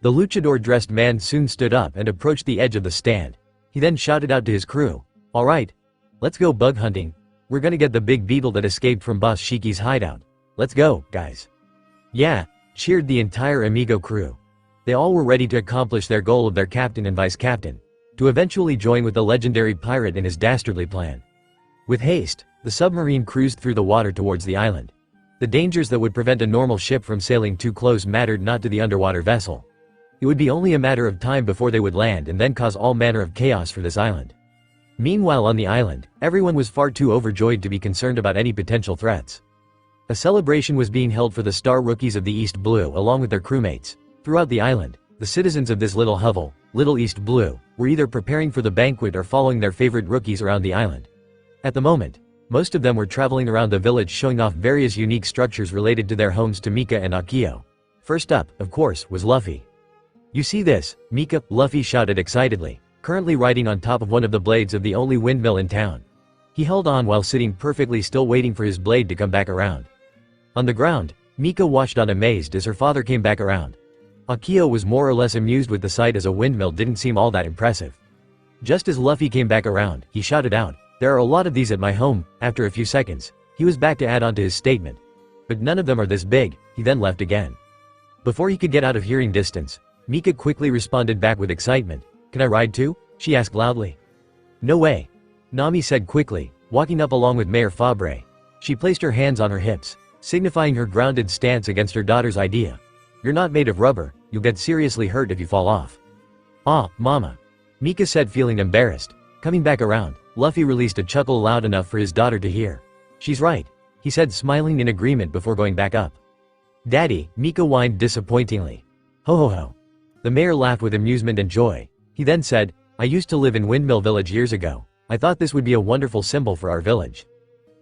The luchador-dressed man soon stood up and approached the edge of the stand. He then shouted out to his crew, "All right. Let's go bug hunting. We're gonna get the big beetle that escaped from Boss Shiki's hideout. Let's go, guys." "Yeah," cheered the entire Amigo crew. They all were ready to accomplish their goal of their captain and vice captain, to eventually join with the legendary pirate in his dastardly plan. With haste, the submarine cruised through the water towards the island. The dangers that would prevent a normal ship from sailing too close mattered not to the underwater vessel. It would be only a matter of time before they would land and then cause all manner of chaos for this island. Meanwhile on the island, everyone was far too overjoyed to be concerned about any potential threats. A celebration was being held for the star rookies of the East Blue along with their crewmates. Throughout the island, the citizens of this little hovel, Little East Blue, were either preparing for the banquet or following their favorite rookies around the island. At the moment, most of them were traveling around the village showing off various unique structures related to their homes to Mika and Akio. First up, of course, was Luffy. "You see this, Mika?" Luffy shouted excitedly, currently riding on top of one of the blades of the only windmill in town. He held on while sitting perfectly still waiting for his blade to come back around. On the ground, Mika watched on amazed as her father came back around. Akio was more or less amused with the sight as a windmill didn't seem all that impressive. Just as Luffy came back around, he shouted out, "There are a lot of these at my home." After a few seconds, he was back to add on to his statement. "But none of them are this big." He then left again. Before he could get out of hearing distance, Mika quickly responded back with excitement. "Can I ride too?" she asked loudly. "No way," Nami said quickly, walking up along with Mayor Fabre. She placed her hands on her hips, signifying her grounded stance against her daughter's idea. "You're not made of rubber, you'll get seriously hurt if you fall off." "Ah, Mama," Mika said feeling embarrassed. Coming back around, Luffy released a chuckle loud enough for his daughter to hear. "She's right," he said, smiling in agreement before going back up. "Daddy," Mika whined disappointingly. "Ho ho ho." The mayor laughed with amusement and joy. He then said, "I used to live in Windmill Village years ago. I thought this would be a wonderful symbol for our village."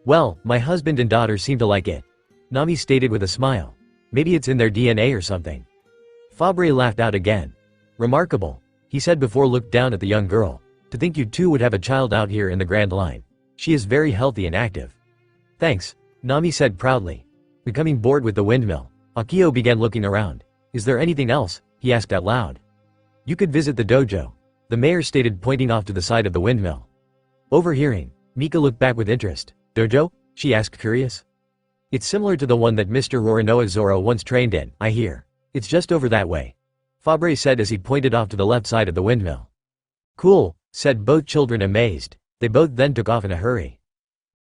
"Well, my husband and daughter seem to like it," Nami stated with a smile. "Maybe it's in their DNA or something." Fore laughed out again. "Remarkable," he said before looked down at the young girl. "To think you two would have a child out here in the Grand Line. She is very healthy and active." "Thanks," Nami said proudly. Becoming bored with the windmill, Akio began looking around. "Is there anything else?" he asked out loud. "You could visit the dojo," the mayor stated, pointing off to the side of the windmill. Overhearing, Mika looked back with interest. "Dojo?" she asked, curious. "It's similar to the one that Mr. Roronoa Zoro once trained in, I hear. It's just over that way," Fore said as he pointed off to the left side of the windmill. "Cool," said both children, amazed. They both then took off in a hurry.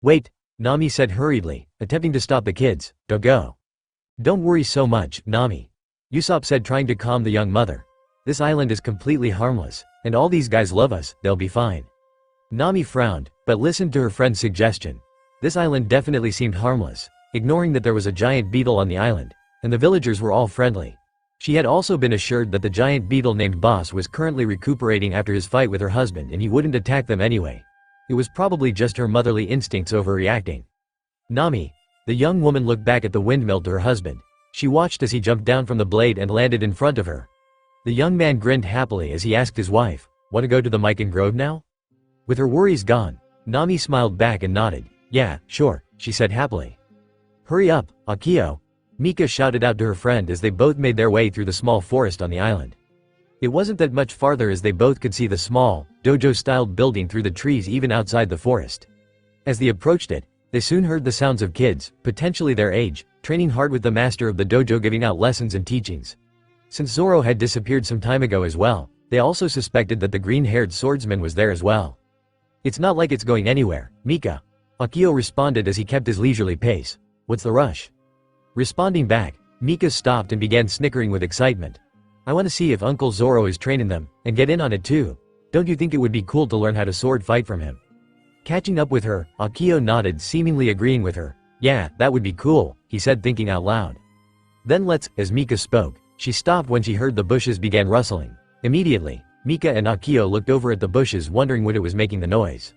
"Wait," Nami said hurriedly, attempting to stop the kids. "Don't go." "Don't worry so much, Nami," Usopp said, trying to calm the young mother. "This island is completely harmless, and all these guys love us, they'll be fine." Nami frowned, but listened to her friend's suggestion. This island definitely seemed harmless, ignoring that there was a giant beetle on the island, and the villagers were all friendly. She had also been assured that the giant beetle named Boss was currently recuperating after his fight with her husband and he wouldn't attack them anyway. It was probably just her motherly instincts overreacting. "Nami," the young woman looked back at the windmill to her husband. She watched as he jumped down from the blade and landed in front of her. The young man grinned happily as he asked his wife, "Want to go to the Mikan Grove now?" With her worries gone, Nami smiled back and nodded. "Yeah, sure," she said happily. "Hurry up, Akio," Mika shouted out to her friend as they both made their way through the small forest on the island. It wasn't that much farther as they both could see the small, dojo-styled building through the trees even outside the forest. As they approached it, they soon heard the sounds of kids, potentially their age, training hard with the master of the dojo giving out lessons and teachings. Since Zoro had disappeared some time ago as well, they also suspected that the green-haired swordsman was there as well. "It's not like it's going anywhere, Mika," Akio responded as he kept his leisurely pace. "What's the rush?" Responding back, Mika stopped and began snickering with excitement. "I want to see if Uncle Zoro is training them, and get in on it too. Don't you think it would be cool to learn how to sword fight from him?" Catching up with her, Akio nodded, seemingly agreeing with her. "Yeah, that would be cool," he said, thinking out loud. "Then let's," as Mika spoke, she stopped when she heard the bushes began rustling. Immediately, Mika and Akio looked over at the bushes, wondering what it was making the noise.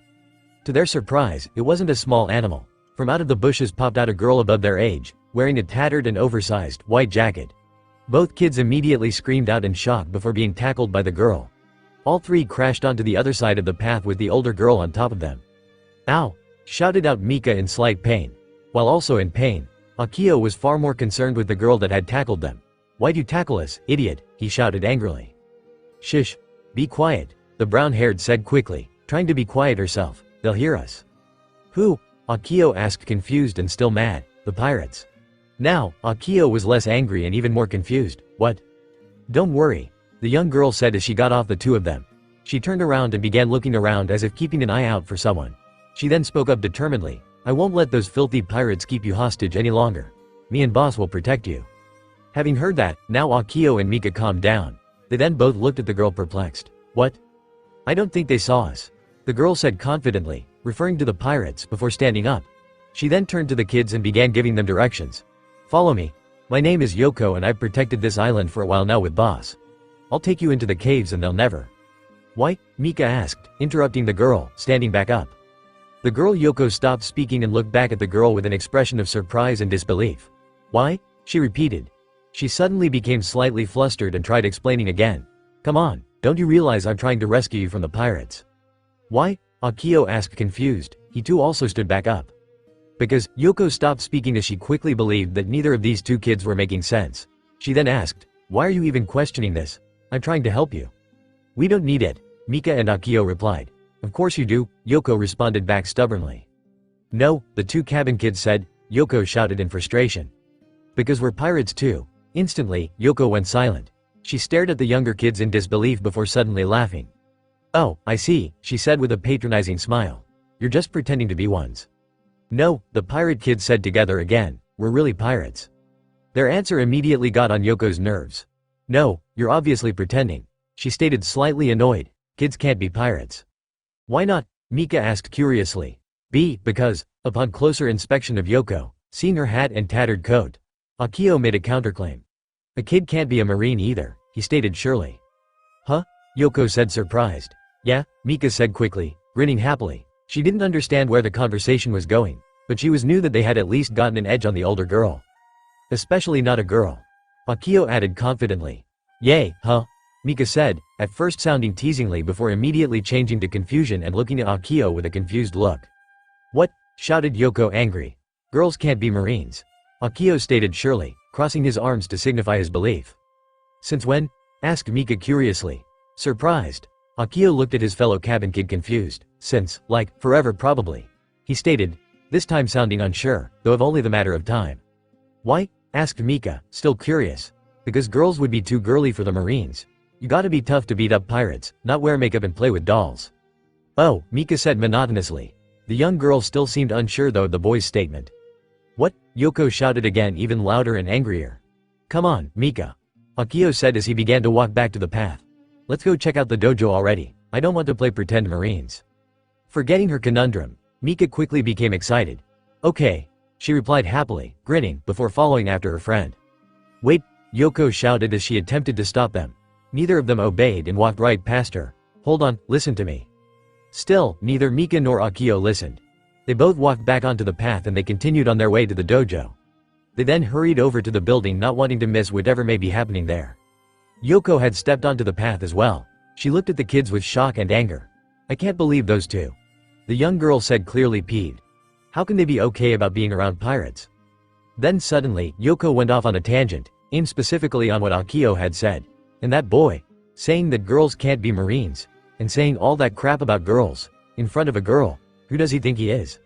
To their surprise, it wasn't a small animal. From out of the bushes popped out a girl above their age, wearing a tattered and oversized, white jacket. Both kids immediately screamed out in shock before being tackled by the girl. All three crashed onto the other side of the path with the older girl on top of them. "Ow!" shouted out Mika in slight pain. While also in pain, Akio was far more concerned with the girl that had tackled them. "Why'd you tackle us, idiot?" he shouted angrily. "Shush! Be quiet," the brown-haired said quickly, trying to be quiet herself. "They'll hear us." "Who?" Akio asked, confused and still mad. "The pirates." Now, Akio was less angry and even more confused. "What?" "Don't worry," the young girl said as she got off the two of them. She turned around and began looking around as if keeping an eye out for someone. She then spoke up determinedly. "I won't let those filthy pirates keep you hostage any longer. Me and Boss will protect you." Having heard that, now Akio and Mika calmed down. They then both looked at the girl, perplexed. "What?" "I don't think they saw us," the girl said confidently, referring to the pirates, before standing up. She then turned to the kids and began giving them directions. "Follow me. My name is Yoko and I've protected this island for a while now with Boss. I'll take you into the caves and they'll never—" "Why?" Mika asked, interrupting the girl, standing back up. The girl Yoko stopped speaking and looked back at the girl with an expression of surprise and disbelief. "Why?" she repeated. She suddenly became slightly flustered and tried explaining again. "Come on, don't you realize I'm trying to rescue you from the pirates?" "Why?" Akio asked, confused. He too also stood back up. Because Yoko stopped speaking as she quickly believed that neither of these two kids were making sense. She then asked, "Why are you even questioning this? I'm trying to help you." "We don't need it," Mika and Akio replied. "Of course you do," Yoko responded back stubbornly. "No," the two cabin kids said, Yoko shouted in frustration. "Because we're pirates too." Instantly, Yoko went silent. She stared at the younger kids in disbelief before suddenly laughing. "Oh, I see," she said with a patronizing smile. "You're just pretending to be ones." "No," the pirate kids said together again, "we're really pirates." Their answer immediately got on Yoko's nerves. "No, you're obviously pretending," she stated, slightly annoyed. "Kids can't be pirates." Why not? Mika asked curiously. Because, upon closer inspection of Yoko, seeing her hat and tattered coat, Akio made a counterclaim. A kid can't be a marine either, he stated surely. Huh? Yoko said surprised. Yeah, Mika said quickly, grinning happily. She didn't understand where the conversation was going, but she knew that they had at least gotten an edge on the older girl. Especially not a girl. Akio added confidently. Yay, huh? Mika said, at first sounding teasingly before immediately changing to confusion and looking at Akio with a confused look. What? Shouted Yoko angry. Girls can't be marines. Akio stated surely, crossing his arms to signify his belief. Since when? Asked Mika curiously. Surprised. Akio looked at his fellow cabin kid confused. Since, like, forever probably. He stated, this time sounding unsure, though of only the matter of time. Why? Asked Mika, still curious. Because girls would be too girly for the marines. You gotta be tough to beat up pirates, not wear makeup and play with dolls. Oh, Mika said monotonously. The young girl still seemed unsure though of the boy's statement. What? Yoko shouted again, even louder and angrier. Come on, Mika. Akio said as he began to walk back to the path. Let's go check out the dojo already. I don't want to play pretend marines. Forgetting her conundrum, Mika quickly became excited. Okay, she replied happily, grinning, before following after her friend. Wait, Yoko shouted as she attempted to stop them. Neither of them obeyed and walked right past her. Hold on, listen to me. Still, neither Mika nor Akio listened. They both walked back onto the path and they continued on their way to the dojo. They then hurried over to the building, not wanting to miss whatever may be happening there. Yoko had stepped onto the path as well. She looked at the kids with shock and anger. I can't believe those two. The young girl said, clearly peeved. How can they be okay about being around pirates? Then suddenly, Yoko went off on a tangent, aimed specifically on what Akio had said. And that boy, saying that girls can't be marines, and saying all that crap about girls, in front of a girl, who does he think he is?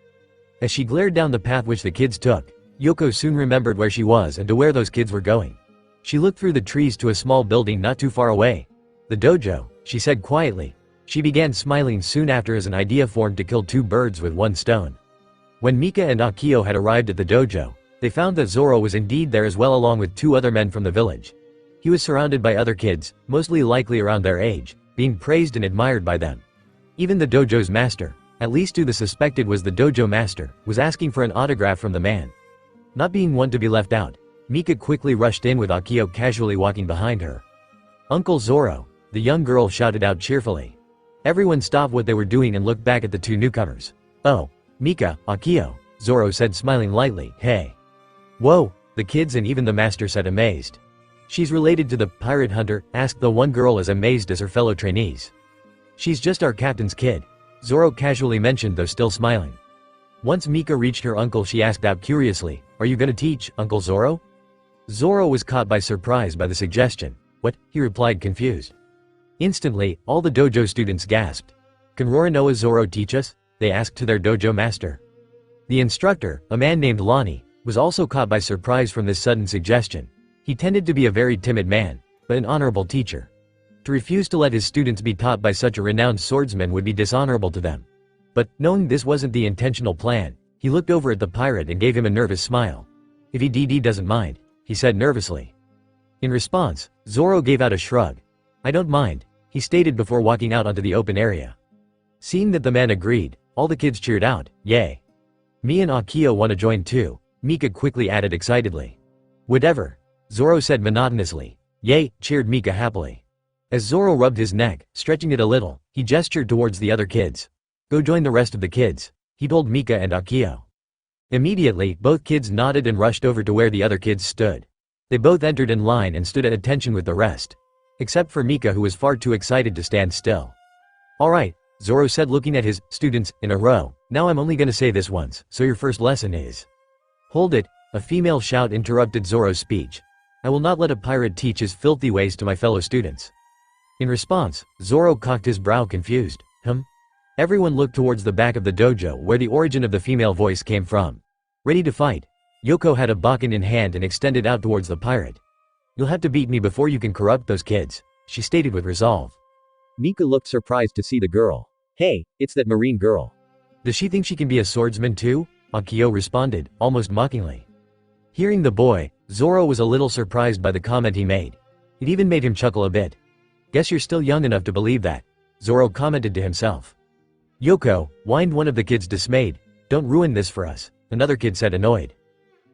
As she glared down the path which the kids took, Yoko soon remembered where she was and to where those kids were going. She looked through the trees to a small building not too far away. The dojo, she said quietly. She began smiling soon after as an idea formed to kill two birds with one stone. When Mika and Akio had arrived at the dojo, they found that Zoro was indeed there as well, along with two other men from the village. He was surrounded by other kids, mostly likely around their age, being praised and admired by them. Even the dojo's master, at least who the suspected was the dojo master, was asking for an autograph from the man. Not being one to be left out, Mika quickly rushed in with Akio casually walking behind her. Uncle Zoro, the young girl shouted out cheerfully. Everyone stopped what they were doing and looked back at the two newcomers. Oh, Mika, Akio, Zoro said smiling lightly. Hey. Whoa, the kids and even the master said amazed. She's related to the pirate hunter, asked the one girl as amazed as her fellow trainees. She's just our captain's kid, Zoro casually mentioned, though still smiling. Once Mika reached her uncle, she asked out curiously, are you gonna teach, Uncle Zoro? Zoro was caught by surprise by the suggestion. What? He replied confused. Instantly, all the dojo students gasped. Can Roronoa Zoro teach us? They asked to their dojo master. The instructor, a man named Lonnie, was also caught by surprise from this sudden suggestion. He tended to be a very timid man, but an honorable teacher. To refuse to let his students be taught by such a renowned swordsman would be dishonorable to them. But, knowing this wasn't the intentional plan, he looked over at the pirate and gave him a nervous smile. If he doesn't mind, he said nervously. In response, Zoro gave out a shrug. I don't mind, he stated before walking out onto the open area. Seeing that the man agreed, all the kids cheered out, yay. Me and Akio want to join too, Mika quickly added excitedly. Whatever, Zoro said monotonously. Yay, cheered Mika happily. As Zoro rubbed his neck, stretching it a little, he gestured towards the other kids. Go join the rest of the kids, he told Mika and Akio. Immediately, both kids nodded and rushed over to where the other kids stood. They both entered in line and stood at attention with the rest. Except for Mika, who was far too excited to stand still. Alright, Zoro said, looking at his students in a row. Now I'm only gonna say this once, so your first lesson is. Hold it, a female shout interrupted Zoro's speech. I will not let a pirate teach his filthy ways to my fellow students. In response, Zoro cocked his brow confused. Everyone looked towards the back of the dojo where the origin of the female voice came from. Ready to fight. Yoko had a bakken in hand and extended out towards the pirate. You'll have to beat me before you can corrupt those kids, she stated with resolve. Mika looked surprised to see the girl. Hey, it's that marine girl. Does she think she can be a swordsman too? Akio responded, almost mockingly. Hearing the boy, Zoro was a little surprised by the comment he made. It even made him chuckle a bit. Guess you're still young enough to believe that, Zoro commented to himself. Yoko, whined one of the kids dismayed. Don't ruin this for us, another kid said annoyed.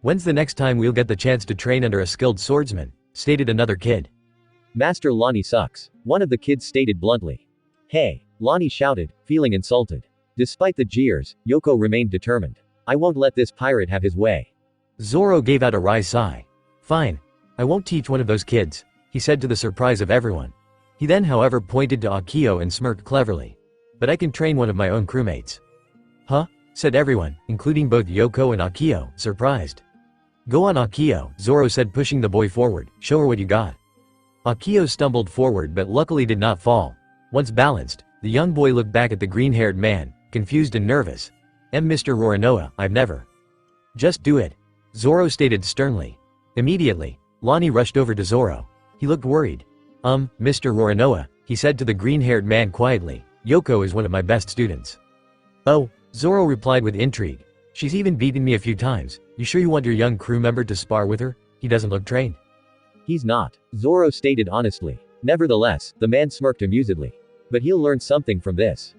When's the next time we'll get the chance to train under a skilled swordsman, stated another kid. Master Lonnie sucks, one of the kids stated bluntly. Hey, Lonnie shouted, feeling insulted. Despite the jeers, Yoko remained determined. I won't let this pirate have his way. Zoro gave out a wry sigh. Fine. I won't teach one of those kids, he said to the surprise of everyone. He then however pointed to Akio and smirked cleverly. But I can train one of my own crewmates. Huh? Said everyone, including both Yoko and Akio, surprised. Go on Akio, Zoro said pushing the boy forward, show her what you got. Akio stumbled forward but luckily did not fall. Once balanced, the young boy looked back at the green-haired man, confused and nervous. Mr. Roronoa, I've never. Just do it. Zoro stated sternly. Immediately, Lonnie rushed over to Zoro. He looked worried. Mr. Roronoa, he said to the green-haired man quietly, Yoko is one of my best students. Oh, Zoro replied with intrigue. She's even beaten me a few times. You sure you want your young crew member to spar with her? He doesn't look trained. He's not, Zoro stated honestly. Nevertheless, the man smirked amusedly. But he'll learn something from this.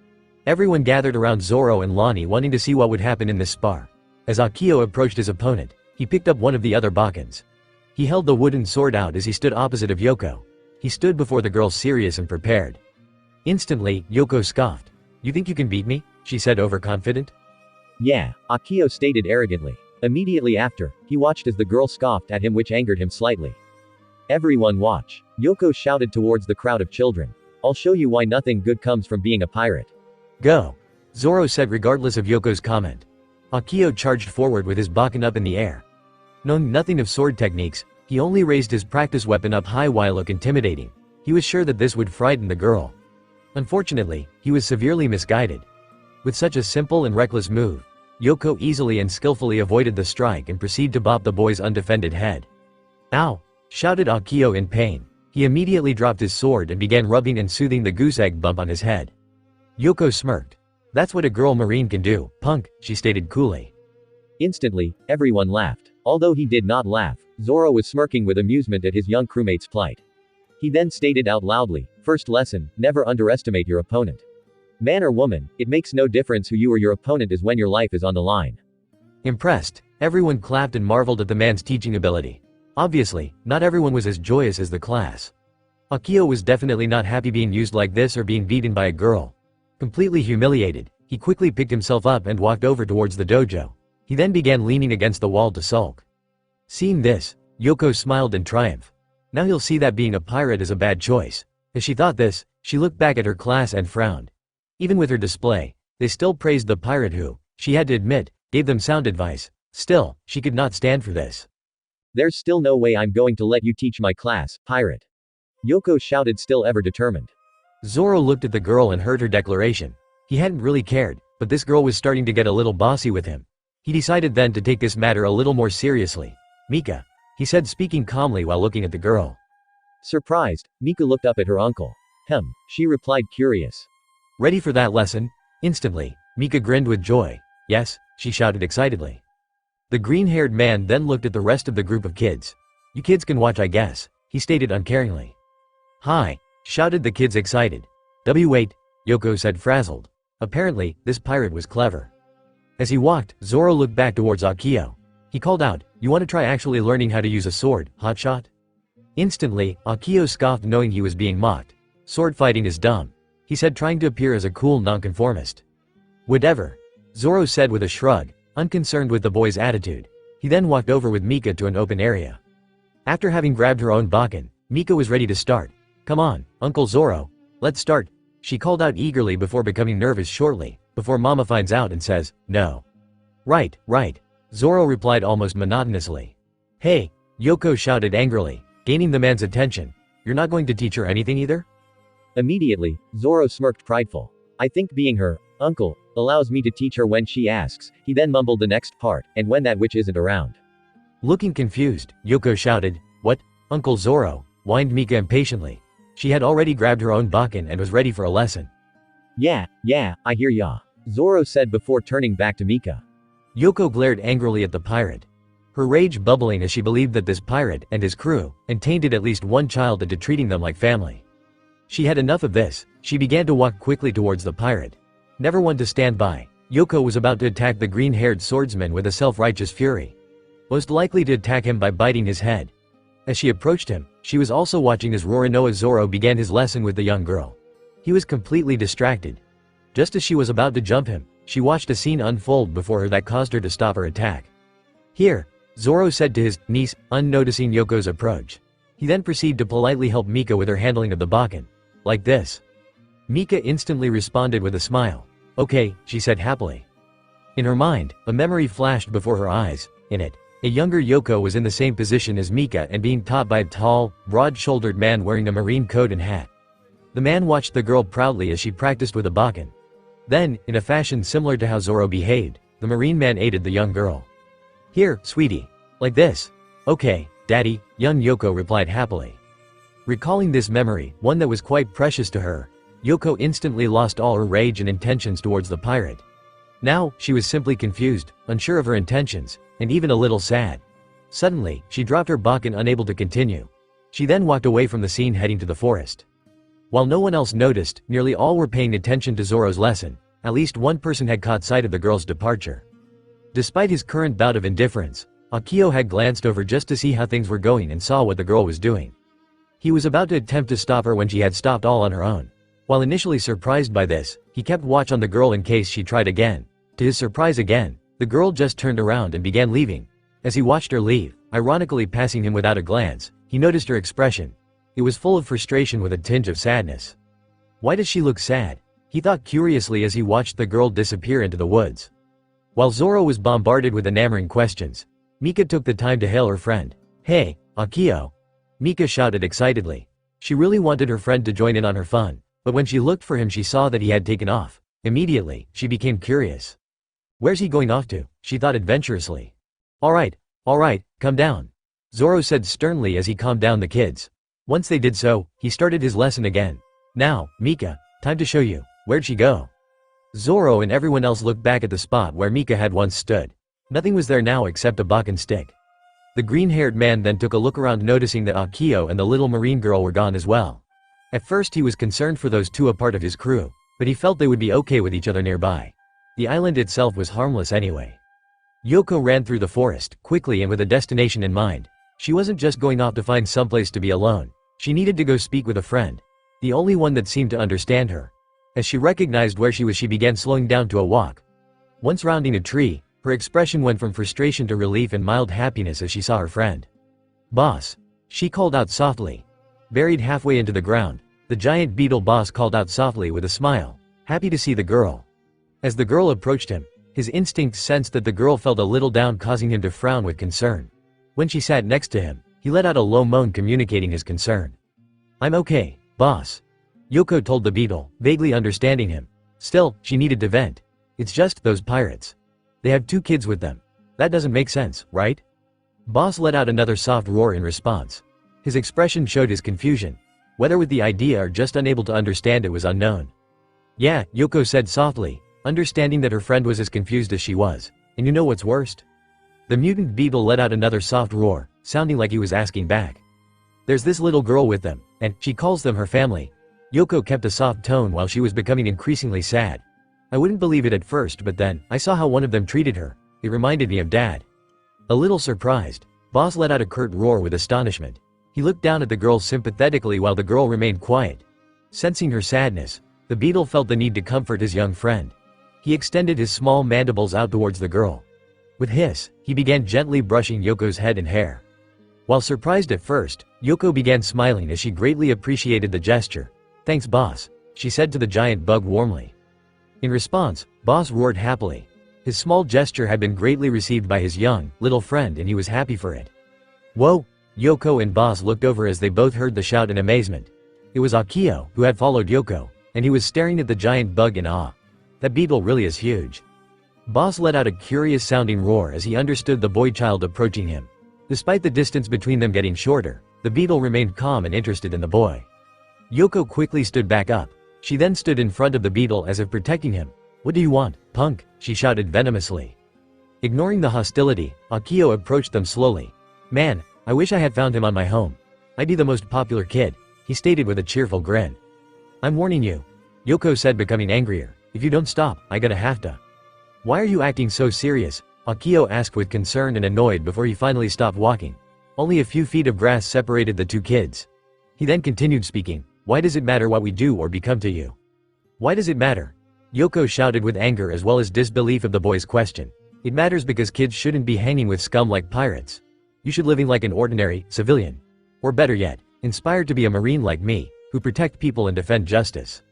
Everyone gathered around Zoro and Lonnie wanting to see what would happen in this spar. As Akio approached his opponent, he picked up one of the other Bakans. He held the wooden sword out as he stood opposite of Yoko. He stood before the girl serious and prepared. Instantly, Yoko scoffed. You think you can beat me? She said overconfident. Yeah, Akio stated arrogantly. Immediately after, he watched as the girl scoffed at him, which angered him slightly. Everyone watch. Yoko shouted towards the crowd of children. I'll show you why nothing good comes from being a pirate. Go. Zoro said regardless of Yoko's comment. Akio charged forward with his Bakan up in the air. Knowing nothing of sword techniques, he only raised his practice weapon up high while look intimidating. He was sure that this would frighten the girl. Unfortunately, he was severely misguided. With such a simple and reckless move, Yoko easily and skillfully avoided the strike and proceeded to bop the boy's undefended head. Ow! Shouted Akio in pain. He immediately dropped his sword and began rubbing and soothing the goose egg bump on his head. Yoko smirked. That's what a girl marine can do, punk, she stated coolly. Instantly, everyone laughed. Although he did not laugh, Zoro was smirking with amusement at his young crewmate's plight. He then stated out loudly, first lesson, never underestimate your opponent. Man or woman, it makes no difference who you or your opponent is when your life is on the line. Impressed, everyone clapped and marveled at the man's teaching ability. Obviously, not everyone was as joyous as the class. Akio was definitely not happy being used like this or being beaten by a girl. Completely humiliated, he quickly picked himself up and walked over towards the dojo. He then began leaning against the wall to sulk. Seeing this, Yoko smiled in triumph. Now he'll see that being a pirate is a bad choice. As she thought this, she looked back at her class and frowned. Even with her display, they still praised the pirate who, she had to admit, gave them sound advice. Still, she could not stand for this. There's still no way I'm going to let you teach my class, pirate. Yoko shouted, still ever determined. Zoro looked at the girl and heard her declaration. He hadn't really cared, but this girl was starting to get a little bossy with him. He decided then to take this matter a little more seriously. Mika, he said speaking calmly while looking at the girl. Surprised, Mika looked up at her uncle. She replied curious. Ready for that lesson? Instantly, Mika grinned with joy. Yes, she shouted excitedly. The green-haired man then looked at the rest of the group of kids. You kids can watch, I guess, he stated uncaringly. Hi, shouted the kids excited. Wait, Yoko said frazzled. Apparently, this pirate was clever. As he walked, Zoro looked back towards Akio. He called out, you want to try actually learning how to use a sword, hotshot? Instantly, Akio scoffed knowing he was being mocked. Sword fighting is dumb, he said trying to appear as a cool nonconformist. Whatever, Zoro said with a shrug, unconcerned with the boy's attitude. He then walked over with Mika to an open area. After having grabbed her own Bakan, Mika was ready to start. Come on, Uncle Zoro, let's start, she called out eagerly before becoming nervous shortly, before Mama finds out and says, no. Right, Zoro replied almost monotonously. Hey, Yoko shouted angrily, gaining the man's attention. You're not going to teach her anything either? Immediately, Zoro smirked prideful. I think being her uncle allows me to teach her when she asks. He then mumbled the next part, and when that witch isn't around. Looking confused, Yoko shouted, what, Uncle Zoro, whined Mika impatiently. She had already grabbed her own Bakan and was ready for a lesson. Yeah, I hear ya, Zoro said before turning back to Mika. Yoko glared angrily at the pirate. Her rage bubbling as she believed that this pirate and his crew had tainted at least one child into treating them like family. She had enough of this. She began to walk quickly towards the pirate. Never one to stand by, Yoko was about to attack the green-haired swordsman with a self-righteous fury. Most likely to attack him by biting his head. As she approached him, she was also watching as Roronoa Zoro began his lesson with the young girl. He was completely distracted. Just as she was about to jump him, she watched a scene unfold before her that caused her to stop her attack. "Here," Zoro said to his niece, unnoticing Yoko's approach. He then proceeded to politely help Mika with her handling of the bakken. "Like this." Mika instantly responded with a smile. "Okay," she said happily. In her mind, a memory flashed before her eyes. In it, a younger Yoko was in the same position as Mika and being taught by a tall, broad-shouldered man wearing a marine coat and hat. The man watched the girl proudly as she practiced with a bakken. Then, in a fashion similar to how Zoro behaved, the marine man aided the young girl. "Here, sweetie. Like this." "Okay, daddy," young Yoko replied happily. Recalling this memory, one that was quite precious to her, Yoko instantly lost all her rage and intentions towards the pirate. Now, she was simply confused, unsure of her intentions, and even a little sad. Suddenly, she dropped her bakken, unable to continue. She then walked away from the scene, heading to the forest. While no one else noticed, nearly all were paying attention to Zoro's lesson. At least one person had caught sight of the girl's departure. Despite his current bout of indifference, Akio had glanced over just to see how things were going and saw what the girl was doing. He was about to attempt to stop her when she had stopped all on her own. While initially surprised by this, he kept watch on the girl in case she tried again. To his surprise again, the girl just turned around and began leaving. As he watched her leave, ironically passing him without a glance, he noticed her expression. It was full of frustration with a tinge of sadness. Why does she look sad? He thought curiously as he watched the girl disappear into the woods. While Zoro was bombarded with enamoring questions, Mika took the time to hail her friend. "Hey, Akio!" Mika shouted excitedly. She really wanted her friend to join in on her fun, but when she looked for him she saw that he had taken off. Immediately, she became curious. "Where's he going off to?" she thought adventurously. All right, come down," Zoro said sternly as he calmed down the kids. Once they did so, he started his lesson again. "Now, Mika, time to show you. Where'd she go?" Zoro and everyone else looked back at the spot where Mika had once stood. Nothing was there now except a bakken stick. The green-haired man then took a look around, noticing that Akio and the little marine girl were gone as well. At first he was concerned for those two, a part of his crew, but he felt they would be okay with each other nearby. The island itself was harmless anyway. Yoko ran through the forest, quickly and with a destination in mind. She wasn't just going off to find someplace to be alone. She needed to go speak with a friend. The only one that seemed to understand her. As she recognized where she was, she began slowing down to a walk. Once rounding a tree, her expression went from frustration to relief and mild happiness as she saw her friend. "Boss," she called out softly. Buried halfway into the ground, the giant beetle boss called out softly with a smile, happy to see the girl. As the girl approached him, his instincts sensed that the girl felt a little down, causing him to frown with concern. When she sat next to him, he let out a low moan communicating his concern. "I'm okay, boss," Yoko told the beetle, vaguely understanding him. Still, she needed to vent. "It's just those pirates. They have 2 kids with them. That doesn't make sense, right?" Boss let out another soft roar in response. His expression showed his confusion. Whether with the idea or just unable to understand it was unknown. "Yeah," Yoko said softly, understanding that her friend was as confused as she was. "And you know what's worst?" The mutant beetle let out another soft roar, sounding like he was asking back. "There's this little girl with them, and she calls them her family." Yoko kept a soft tone while she was becoming increasingly sad. "I wouldn't believe it at first, but then, I saw how one of them treated her. It reminded me of Dad." A little surprised, Boss let out a curt roar with astonishment. He looked down at the girl sympathetically while the girl remained quiet. Sensing her sadness, the beetle felt the need to comfort his young friend. He extended his small mandibles out towards the girl. With hiss, he began gently brushing Yoko's head and hair. While surprised at first, Yoko began smiling as she greatly appreciated the gesture. "Thanks, boss," she said to the giant bug warmly. In response, Boss roared happily. His small gesture had been greatly received by his young, little friend, and he was happy for it. "Whoa!" Yoko and Boss looked over as they both heard the shout in amazement. It was Akio, who had followed Yoko, and he was staring at the giant bug in awe. "That beetle really is huge." Boss let out a curious-sounding roar as he understood the boy-child approaching him. Despite the distance between them getting shorter, the beetle remained calm and interested in the boy. Yoko quickly stood back up. She then stood in front of the beetle as if protecting him. "What do you want, punk?" she shouted venomously. Ignoring the hostility, Akio approached them slowly. "Man, I wish I had found him on my home. I'd be the most popular kid," he stated with a cheerful grin. "I'm warning you," Yoko said, becoming angrier. If you don't stop, I gonna have to. Why are you acting so serious? Akio asked with concern and annoyed before he finally stopped walking. Only a few feet of grass separated the two kids. He then continued speaking. Why does it matter what we do or become to you? Why does it matter? Yoko shouted with anger as well as disbelief of the boy's question. It matters because kids shouldn't be hanging with scum like pirates. You should living like an ordinary civilian. Or better yet, inspired to be a marine like me, who protect people and defend justice.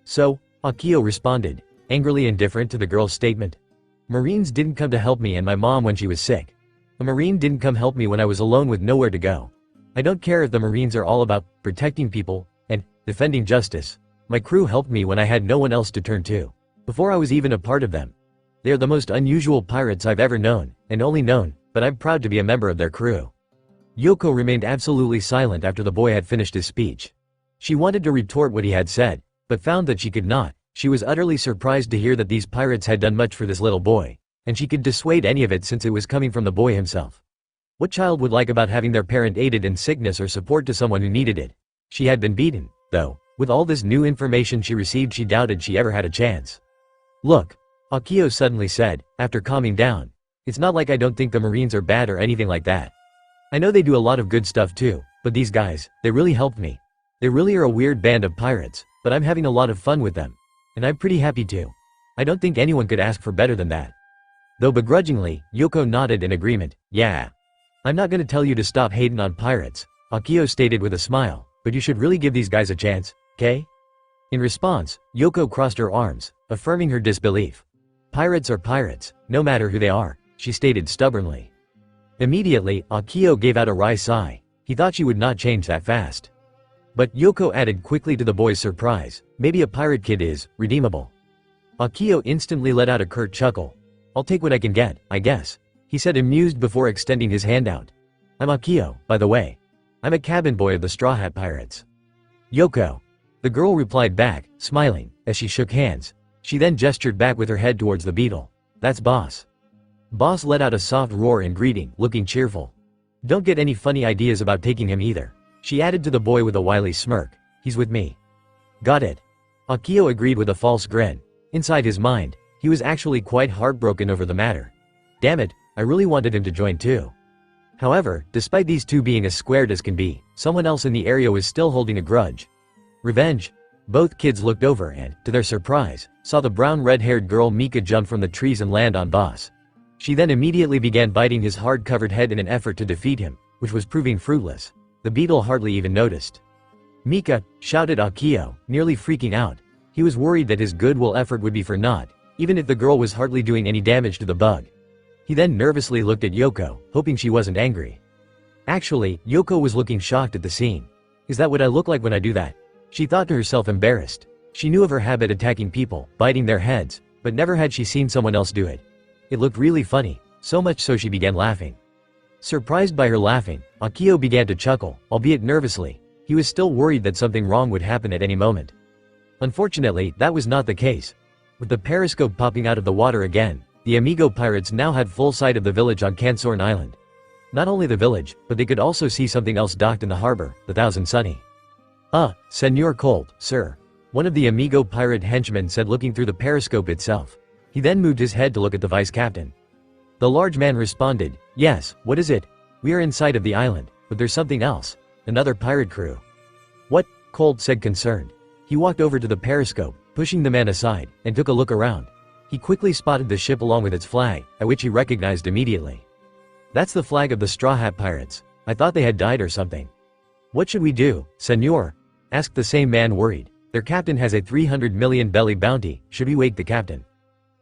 So, Akio responded, angrily indifferent to the girl's statement. Marines didn't come to help me and my mom when she was sick. A marine didn't come help me when I was alone with nowhere to go. I don't care if the marines are all about protecting people and defending justice. My crew helped me when I had no one else to turn to. Before I was even a part of them. They are the most unusual pirates I've ever known, and only known, but I'm proud to be a member of their crew. Yoko remained absolutely silent after the boy had finished his speech. She wanted to retort what he had said, but found that she could not. She was utterly surprised to hear that these pirates had done much for this little boy, and she could dissuade any of it since it was coming from the boy himself. What child would like about having their parent aided in sickness or support to someone who needed it? She had been beaten, though. With all this new information she received, she doubted she ever had a chance. Look, Akio suddenly said, after calming down. It's not like I don't think the Marines are bad or anything like that. I know they do a lot of good stuff too, but these guys, they really helped me. They really are a weird band of pirates, but I'm having a lot of fun with them. And I'm pretty happy too. I don't think anyone could ask for better than that. Though begrudgingly, Yoko nodded in agreement. Yeah. I'm not gonna tell you to stop hating on pirates, Akio stated with a smile, but you should really give these guys a chance, okay? In response, Yoko crossed her arms, affirming her disbelief. Pirates are pirates, no matter who they are, she stated stubbornly. Immediately, Akio gave out a wry sigh. He thought she would not change that fast. But Yoko added quickly to the boy's surprise, maybe a pirate kid is redeemable. Akio instantly let out a curt chuckle. I'll take what I can get, I guess, he said amused before extending his hand out. I'm Akio, by the way. I'm a cabin boy of the Straw Hat Pirates. Yoko. The girl replied back, smiling, as she shook hands. She then gestured back with her head towards the beetle. That's Boss. Boss let out a soft roar in greeting, looking cheerful. Don't get any funny ideas about taking him either. She added to the boy with a wily smirk. He's with me. Got it. Akio agreed with a false grin. Inside his mind, he was actually quite heartbroken over the matter. Damn it, I really wanted him to join too. However, despite these two being as squared as can be, someone else in the area was still holding a grudge. Revenge. Both kids looked over and, to their surprise, saw the brown red-haired girl Mika jump from the trees and land on Boss. She then immediately began biting his hard-covered head in an effort to defeat him, which was proving fruitless. The beetle hardly even noticed. Mika, shouted Akio, nearly freaking out. He was worried that his goodwill effort would be for naught, even if the girl was hardly doing any damage to the bug. He then nervously looked at Yoko, hoping she wasn't angry. Actually, Yoko was looking shocked at the scene. Is that what I look like when I do that? She thought to herself, embarrassed. She knew of her habit attacking people, biting their heads, but never had she seen someone else do it. It looked really funny, so much so she began laughing. Surprised by her laughing, Akio began to chuckle, albeit nervously. He was still worried that something wrong would happen at any moment. Unfortunately, that was not the case. With the periscope popping out of the water again, the Amigo pirates now had full sight of the village on Kansorn Island. Not only the village, but they could also see something else docked in the harbor, the Thousand Sunny. Senor Colt, sir. One of the Amigo pirate henchmen said, looking through the periscope itself. He then moved his head to look at the vice-captain. The large man responded, yes, what is it? We are in sight of the island, but there's something else. Another pirate crew. What? Colt said, concerned. He walked over to the periscope, pushing the man aside, and took a look around. He quickly spotted the ship along with its flag, at which he recognized immediately. That's the flag of the Straw Hat Pirates. I thought they had died or something. What should we do, senor? Asked the same man, worried. Their captain has a 300 million belly bounty. Should we wake the captain?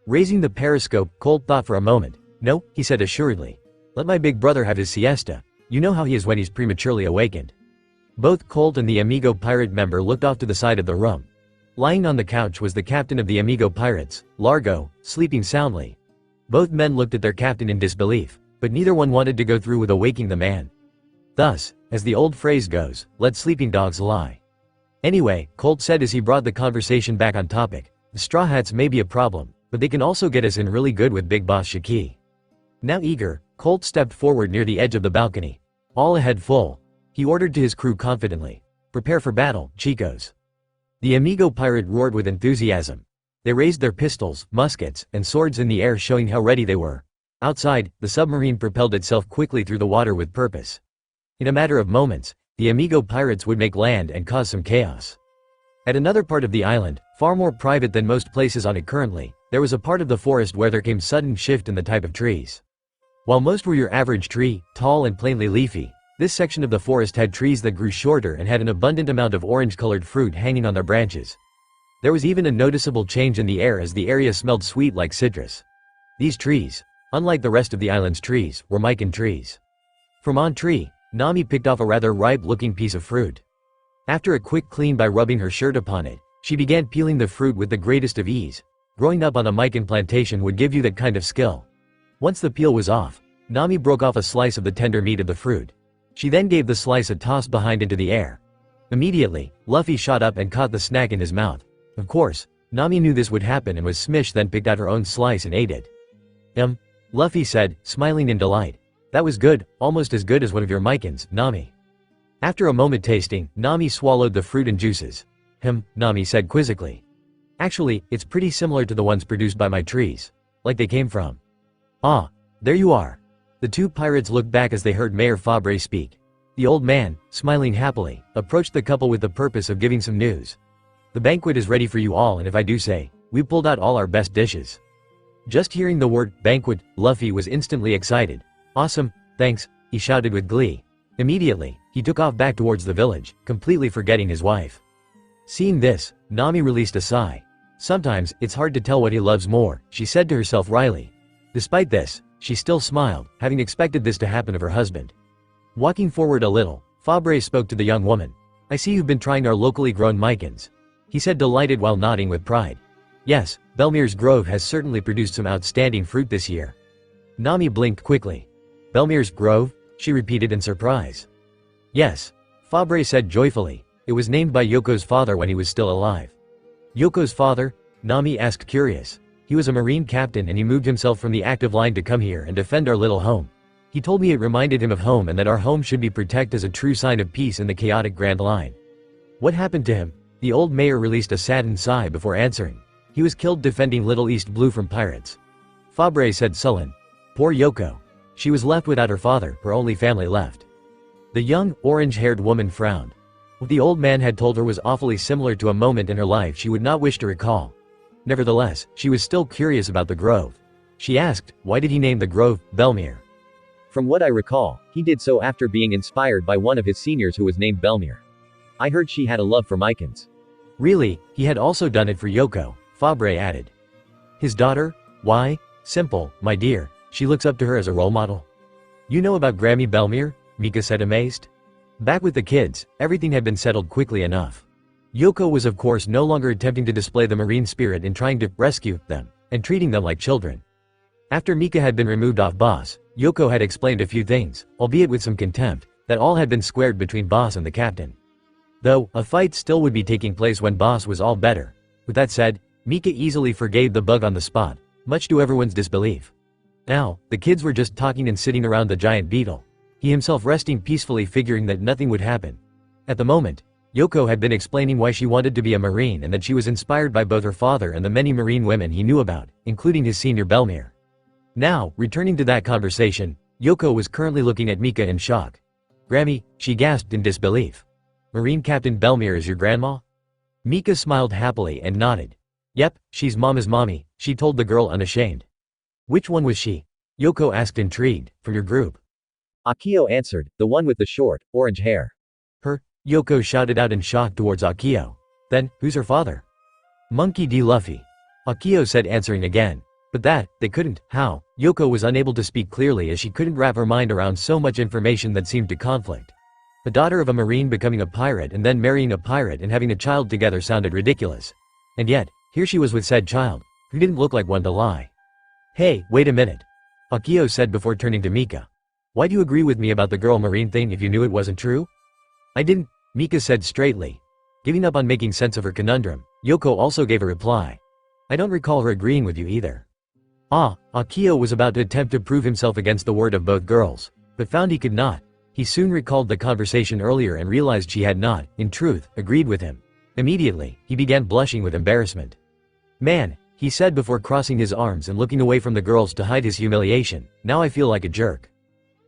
Raising the periscope, Colt thought for a moment. No, he said assuredly. Let my big brother have his siesta. You know how he is when he's prematurely awakened. Both Colt and the Amigo pirate member looked off to the side of the room. Lying on the couch was the captain of the Amigo pirates, Largo, sleeping soundly. Both men looked at their captain in disbelief, but neither one wanted to go through with awaking the man. Thus, as the old phrase goes, let sleeping dogs lie. Anyway, Colt said as he brought the conversation back on topic, the Straw Hats may be a problem, but they can also get us in really good with Big Boss Shiki. Now eager, Colt stepped forward near the edge of the balcony. All ahead full. He ordered to his crew confidently. Prepare for battle, chicos. The Amigo pirate roared with enthusiasm. They raised their pistols, muskets, and swords in the air, showing how ready they were. Outside, the submarine propelled itself quickly through the water with purpose. In a matter of moments, the Amigo pirates would make land and cause some chaos. At another part of the island, far more private than most places on it currently, there was a part of the forest where there came sudden shift in the type of trees. While most were your average tree, tall and plainly leafy, this section of the forest had trees that grew shorter and had an abundant amount of orange-colored fruit hanging on their branches. There was even a noticeable change in the air as the area smelled sweet like citrus. These trees, unlike the rest of the island's trees, were mikan trees. From one tree, Nami picked off a rather ripe-looking piece of fruit. After a quick clean by rubbing her shirt upon it, she began peeling the fruit with the greatest of ease. Growing up on a mikan plantation would give you that kind of skill. Once the peel was off, Nami broke off a slice of the tender meat of the fruit. She then gave the slice a toss behind into the air. Immediately, Luffy shot up and caught the snack in his mouth. Of course, Nami knew this would happen and was smish, then picked out her own slice and ate it. Luffy said, smiling in delight. That was good, almost as good as one of your mikans, Nami. After a moment tasting, Nami swallowed the fruit and juices. Nami said quizzically. Actually, it's pretty similar to the ones produced by my trees. Like they came from. Ah, there you are. The two pirates looked back as they heard Mayor Fore speak. The old man, smiling happily, approached the couple with the purpose of giving some news. The banquet is ready for you all, and if I do say, we pulled out all our best dishes. Just hearing the word banquet, Luffy was instantly excited. Awesome, thanks, he shouted with glee. Immediately, he took off back towards the village, completely forgetting his wife. Seeing this, Nami released a sigh. Sometimes, it's hard to tell what he loves more, she said to herself wryly. Despite this, she still smiled, having expected this to happen of her husband. Walking forward a little, Fore spoke to the young woman. I see you've been trying our locally grown mikans. He said, delighted while nodding with pride. Yes, Belmir's Grove has certainly produced some outstanding fruit this year. Nami blinked quickly. Belmir's Grove? She repeated in surprise. Yes, Fore said joyfully. It was named by Yoko's father when he was still alive. Yoko's father? Nami asked, curious. He was a marine captain and he moved himself from the active line to come here and defend our little home. He told me it reminded him of home and that our home should be protected as a true sign of peace in the chaotic Grand Line. What happened to him? The old mayor released a saddened sigh before answering. He was killed defending Little East Blue from pirates. Fore said sullen. Poor Yoko. She was left without her father, her only family left. The young, orange-haired woman frowned. What the old man had told her was awfully similar to a moment in her life she would not wish to recall. Nevertheless, she was still curious about the grove. She asked, why did he name the grove, Belmir? From what I recall, he did so after being inspired by one of his seniors who was named Belmir. I heard she had a love for mikans. Really, he had also done it for Yoko, Fore added. His daughter? Why? Simple, my dear, she looks up to her as a role model. You know about Grammy Belmir? Mika said amazed. Back with the kids, everything had been settled quickly enough. Yoko was of course no longer attempting to display the marine spirit in trying to rescue them, and treating them like children. After Mika had been removed off Boss, Yoko had explained a few things, albeit with some contempt, that all had been squared between Boss and the captain. Though, a fight still would be taking place when Boss was all better. With that said, Mika easily forgave the bug on the spot, much to everyone's disbelief. Now, the kids were just talking and sitting around the giant beetle. He himself resting peacefully, figuring that nothing would happen. At the moment, Yoko had been explaining why she wanted to be a marine and that she was inspired by both her father and the many marine women he knew about, including his senior Belmir. Now, returning to that conversation, Yoko was currently looking at Mika in shock. Grammy, she gasped in disbelief. Marine Captain Belmir is your grandma? Mika smiled happily and nodded. Yep, she's Mama's mommy, she told the girl unashamed. Which one was she? Yoko asked intrigued, from your group. Akio answered, the one with the short, orange hair. Her? Yoko shouted out in shock towards Akio. Then, who's her father? Monkey D. Luffy. Akio said, answering again. But that, they couldn't, how? Yoko was unable to speak clearly as she couldn't wrap her mind around so much information that seemed to conflict. The daughter of a marine becoming a pirate and then marrying a pirate and having a child together sounded ridiculous. And yet, here she was with said child, who didn't look like one to lie. Hey, wait a minute. Akio said before turning to Mika. Why do you agree with me about the girl marine thing if you knew it wasn't true? I didn't, Mika said straightly. Giving up on making sense of her conundrum, Yoko also gave a reply. I don't recall her agreeing with you either. Akio was about to attempt to prove himself against the word of both girls, but found he could not. He soon recalled the conversation earlier and realized she had not, in truth, agreed with him. Immediately, he began blushing with embarrassment. Man, he said before crossing his arms and looking away from the girls to hide his humiliation, now I feel like a jerk.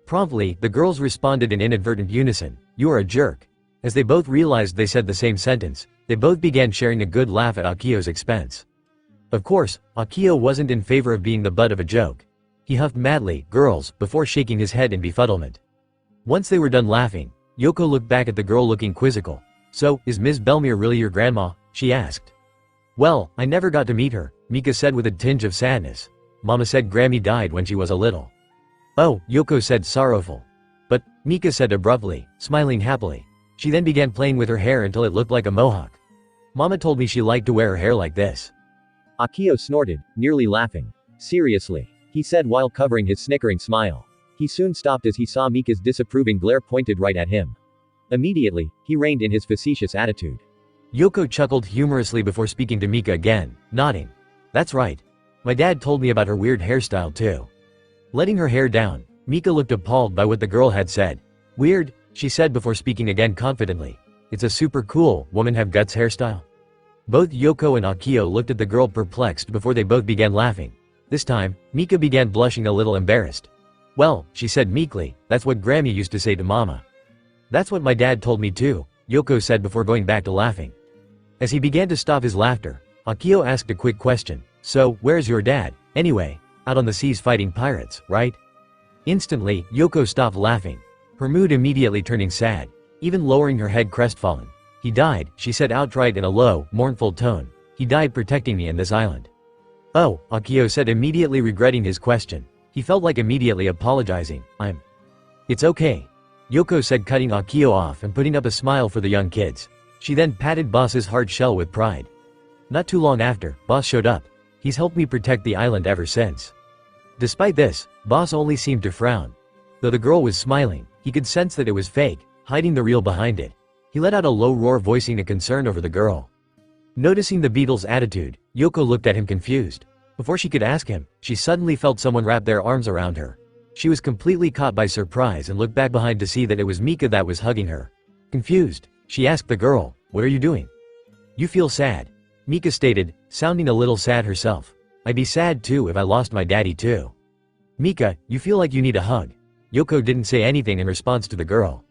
Promptly, the girls responded in inadvertent unison, you are a jerk. As they both realized they said the same sentence, they both began sharing a good laugh at Akio's expense. Of course, Akio wasn't in favor of being the butt of a joke. He huffed madly, girls, before shaking his head in befuddlement. Once they were done laughing, Yoko looked back at the girl looking quizzical. So, is Ms. Belmere really your grandma? She asked. Well, I never got to meet her, Mika said with a tinge of sadness. Mama said Grammy died when she was a little. Oh, Yoko said sorrowful. But, Mika said abruptly, smiling happily. She then began playing with her hair until it looked like a mohawk. Mama told me she liked to wear her hair like this. Akio snorted, nearly laughing. Seriously, he said while covering his snickering smile. He soon stopped as he saw Mika's disapproving glare pointed right at him. Immediately, he reined in his facetious attitude. Yoko chuckled humorously before speaking to Mika again, nodding. That's right. My dad told me about her weird hairstyle too. Letting her hair down, Mika looked appalled by what the girl had said. Weird, she said before speaking again confidently. It's a super cool, woman have guts hairstyle. Both Yoko and Akio looked at the girl perplexed before they both began laughing. This time, Mika began blushing a little embarrassed. Well, she said meekly, that's what Grammy used to say to Mama. That's what my dad told me too, Yoko said before going back to laughing. As he began to stop his laughter, Akio asked a quick question. So, where's your dad, anyway? Out on the seas fighting pirates, right? Instantly, Yoko stopped laughing. Her mood immediately turning sad, even lowering her head crestfallen. He died, she said outright in a low, mournful tone. He died protecting me in this island. Oh, Akio said immediately regretting his question. He felt like immediately apologizing. It's okay. Yoko said cutting Akio off and putting up a smile for the young kids. She then patted Boss's hard shell with pride. Not too long after, Boss showed up. He's helped me protect the island ever since. Despite this, Boss only seemed to frown. Though the girl was smiling, he could sense that it was fake, hiding the real behind it. He let out a low roar voicing a concern over the girl. Noticing the beetle's attitude, Yoko looked at him confused. Before she could ask him, she suddenly felt someone wrap their arms around her. She was completely caught by surprise and looked back behind to see that it was Mika that was hugging her. Confused, she asked the girl, what are you doing? You feel sad. Mika stated, sounding a little sad herself. I'd be sad too if I lost my daddy too. Mika, you feel like you need a hug. Yoko didn't say anything in response to the girl.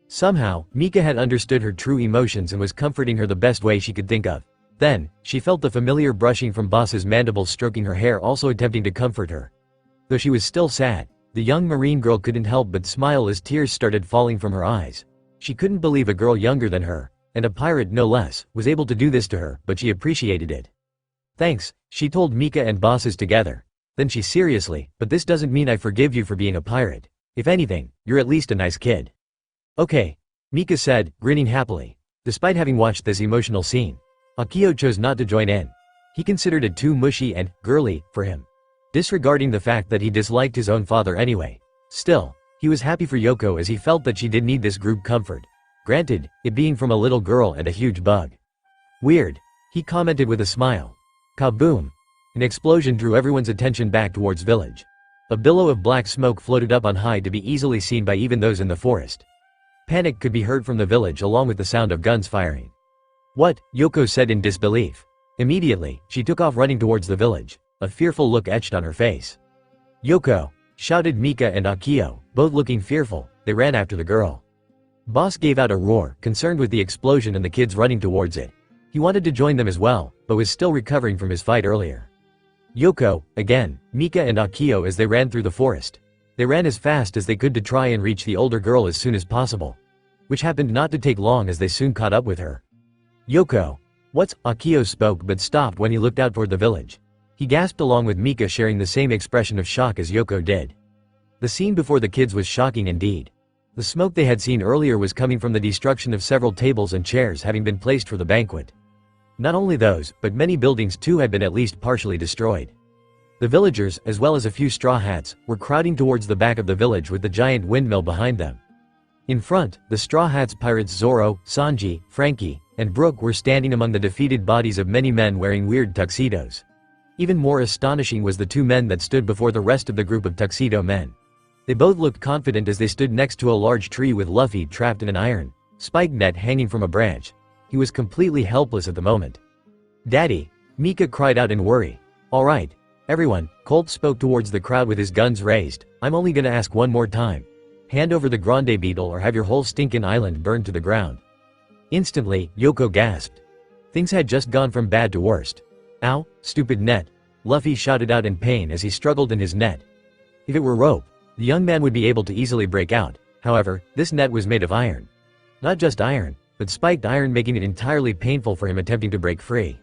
Somehow, Mika had understood her true emotions and was comforting her the best way she could think of. Then, she felt the familiar brushing from Boss's mandibles stroking her hair, also attempting to comfort her. Though she was still sad, the young marine girl couldn't help but smile as tears started falling from her eyes. She couldn't believe a girl younger than her, and a pirate no less, was able to do this to her, but she appreciated it. Thanks, she told Mika and Bosses together. Then she seriously, but this doesn't mean I forgive you for being a pirate. If anything, you're at least a nice kid. Okay, Mika said, grinning happily. Despite having watched this emotional scene, Akio chose not to join in. He considered it too mushy and girly for him, disregarding the fact that he disliked his own father anyway. Still, he was happy for Yoko as he felt that she did need this group comfort. Granted, it being from a little girl and a huge bug. Weird, he commented with a smile. Kaboom! An explosion drew everyone's attention back towards village. A billow of black smoke floated up on high to be easily seen by even those in the forest. Panic could be heard from the village along with the sound of guns firing. What? Yoko said in disbelief. Immediately, she took off running towards the village, a fearful look etched on her face. Yoko! Shouted Mika and Akio, both looking fearful. They ran after the girl. Boss gave out a roar, concerned with the explosion and the kids running towards it. He wanted to join them as well, but was still recovering from his fight earlier. Yoko, again, Mika and Akio as they ran through the forest. They ran as fast as they could to try and reach the older girl as soon as possible. Which happened not to take long as they soon caught up with her. Yoko! What's? Akio spoke but stopped when he looked out toward the village. He gasped along with Mika sharing the same expression of shock as Yoko did. The scene before the kids was shocking indeed. The smoke they had seen earlier was coming from the destruction of several tables and chairs having been placed for the banquet. Not only those, but many buildings too had been at least partially destroyed. The villagers, as well as a few straw hats, were crowding towards the back of the village with the giant windmill behind them. In front, the straw hats pirates Zoro, Sanji, Frankie, and Brooke were standing among the defeated bodies of many men wearing weird tuxedos. Even more astonishing was the two men that stood before the rest of the group of tuxedo men. They both looked confident as they stood next to a large tree with Luffy trapped in an iron spike net hanging from a branch. He was completely helpless at the moment. Daddy, Mika cried out in worry. All right, everyone, Colt spoke towards the crowd with his guns raised. I'm only gonna ask one more time. Hand over the grande beetle or have your whole stinkin' island burned to the ground. Instantly, Yoko gasped. Things had just gone from bad to worst. Ow, stupid net. Luffy shouted out in pain as he struggled in his net. If it were rope, the young man would be able to easily break out. However, this net was made of iron. Not just iron, but spiked iron, making it entirely painful for him attempting to break free.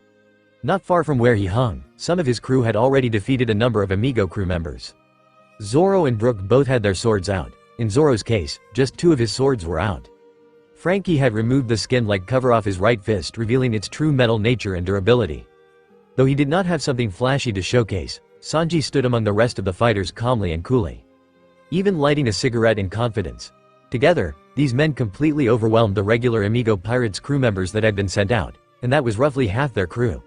Not far from where he hung, some of his crew had already defeated a number of Amigo crew members. Zoro and Brook both had their swords out. In Zoro's case, just 2 of his swords were out. Frankie had removed the skin-like cover off his right fist, revealing its true metal nature and durability. Though he did not have something flashy to showcase, Sanji stood among the rest of the fighters calmly and coolly, even lighting a cigarette in confidence. Together, these men completely overwhelmed the regular Amigo pirates crew members that had been sent out, and that was roughly half their crew.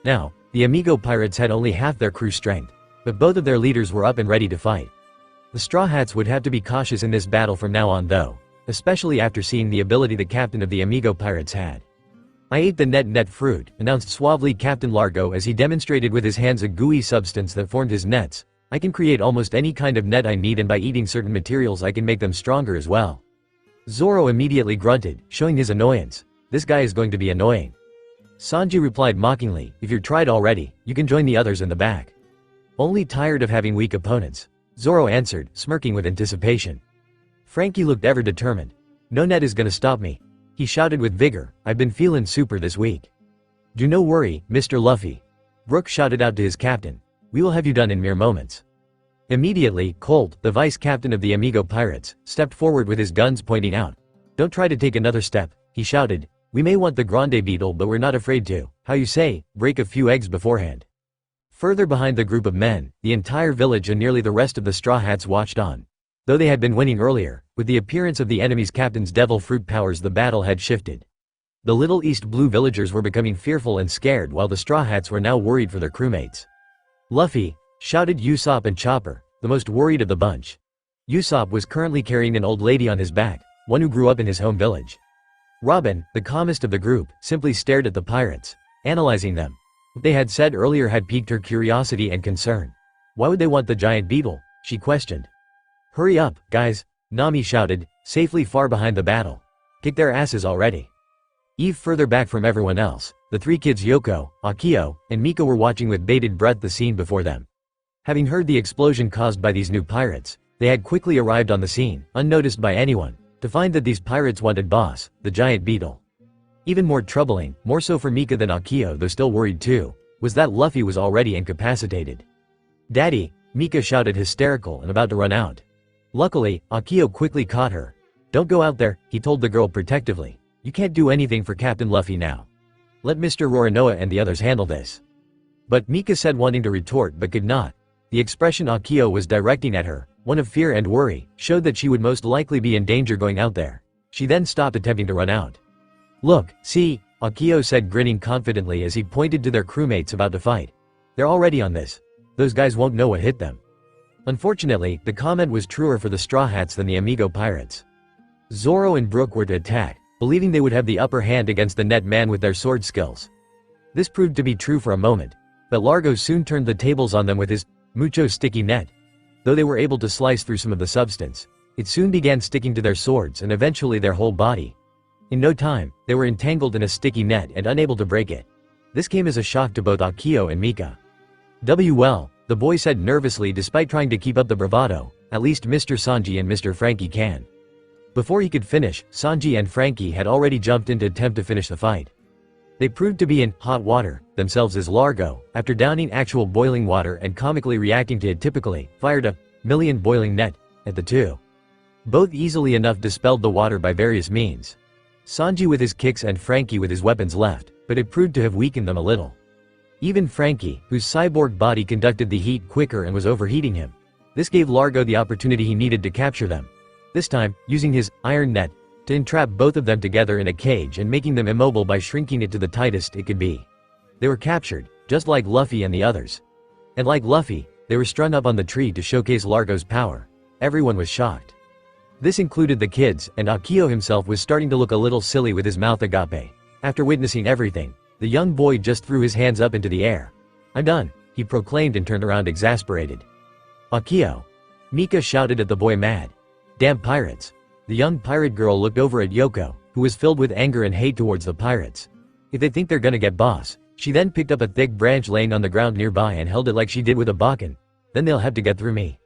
Now, the Amigo pirates had only half their crew strength, but both of their leaders were up and ready to fight. The Straw Hats would have to be cautious in this battle from now on though, especially after seeing the ability the captain of the Amigo pirates had. I ate the net fruit, announced suavely Captain Largo as he demonstrated with his hands a gooey substance that formed his nets. I can create almost any kind of net I need, and by eating certain materials I can make them stronger as well. Zoro immediately grunted, showing his annoyance. This guy is going to be annoying. Sanji replied mockingly, if you're tried already, you can join the others in the back. Only tired of having weak opponents. Zoro answered, smirking with anticipation. Frankie looked ever determined. No net is gonna stop me. He shouted with vigor, I've been feelin' super this week. Do no worry, Mr. Luffy. Brook shouted out to his captain. We will have you done in mere moments. Immediately, Colt, the vice captain of the Amigo pirates, stepped forward with his guns pointing out. Don't try to take another step, he shouted. We may want the grande beetle, but we're not afraid to, how you say, break a few eggs beforehand. Further behind the group of men, the entire village and nearly the rest of the Straw Hats watched on. Though they had been winning earlier, with the appearance of the enemy's captain's devil fruit powers the battle had shifted. The little East Blue villagers were becoming fearful and scared, while the Straw Hats were now worried for their crewmates. Luffy, shouted Usopp and Chopper, the most worried of the bunch. Usopp was currently carrying an old lady on his back, one who grew up in his home village. Robin, the calmest of the group, simply stared at the pirates, analyzing them. What they had said earlier had piqued her curiosity and concern. Why would they want the giant beetle? She questioned. Hurry up, guys, Nami shouted, safely far behind the battle. Kick their asses already. Eve further back from everyone else, the 3 kids Yoko, Akio, and Miko were watching with bated breath the scene before them. Having heard the explosion caused by these new pirates, they had quickly arrived on the scene, unnoticed by anyone, to find that these pirates wanted Boss, the giant beetle. Even more troubling, more so for Mika than Akio though still worried too, was that Luffy was already incapacitated. Daddy, Mika shouted hysterical and about to run out. Luckily, Akio quickly caught her. Don't go out there, he told the girl protectively. You can't do anything for Captain Luffy now. Let Mr. Roronoa and the others handle this. But Mika said, wanting to retort but could not. The expression Akio was directing at her, one of fear and worry, showed that she would most likely be in danger going out there. She then stopped attempting to run out. Look, see, Akio said, grinning confidently as he pointed to their crewmates about to fight. They're already on this. Those guys won't know what hit them. Unfortunately, the comment was truer for the Straw Hats than the Amigo pirates. Zoro and Brook were to attack, believing they would have the upper hand against the net man with their sword skills. This proved to be true for a moment, but Largo soon turned the tables on them with his mucho sticky net. Though they were able to slice through some of the substance, it soon began sticking to their swords and eventually their whole body. In no time, they were entangled in a sticky net and unable to break it. This came as a shock to both Akio and Mika. Well, the boy said nervously despite trying to keep up the bravado, at least Mr. Sanji and Mr. Frankie can. Before he could finish, Sanji and Frankie had already jumped in to attempt to finish the fight. They proved to be in hot water, themselves as Largo, after downing actual boiling water and comically reacting to it typically, fired a million boiling net at the two. Both easily enough dispelled the water by various means. Sanji with his kicks and Frankie with his weapons left, but it proved to have weakened them a little. Even Frankie, whose cyborg body conducted the heat quicker and was overheating him. This gave Largo the opportunity he needed to capture them. This time, using his iron net to entrap both of them together in a cage and making them immobile by shrinking it to the tightest it could be. They were captured, just like Luffy and the others. And like Luffy, they were strung up on the tree to showcase Largo's power. Everyone was shocked. This included the kids, and Akio himself was starting to look a little silly with his mouth agape. After witnessing everything, The young boy just threw his hands up into the air. "I'm done," he proclaimed and turned around exasperated. "Akio!" Mika shouted at the boy mad. "Damn pirates!" The young pirate girl looked over at Yoko, who was filled with anger and hate towards the pirates. If they think they're gonna get boss. She then picked up a thick branch laying on the ground nearby and held it like she did with a bakken. Then they'll have to get through me.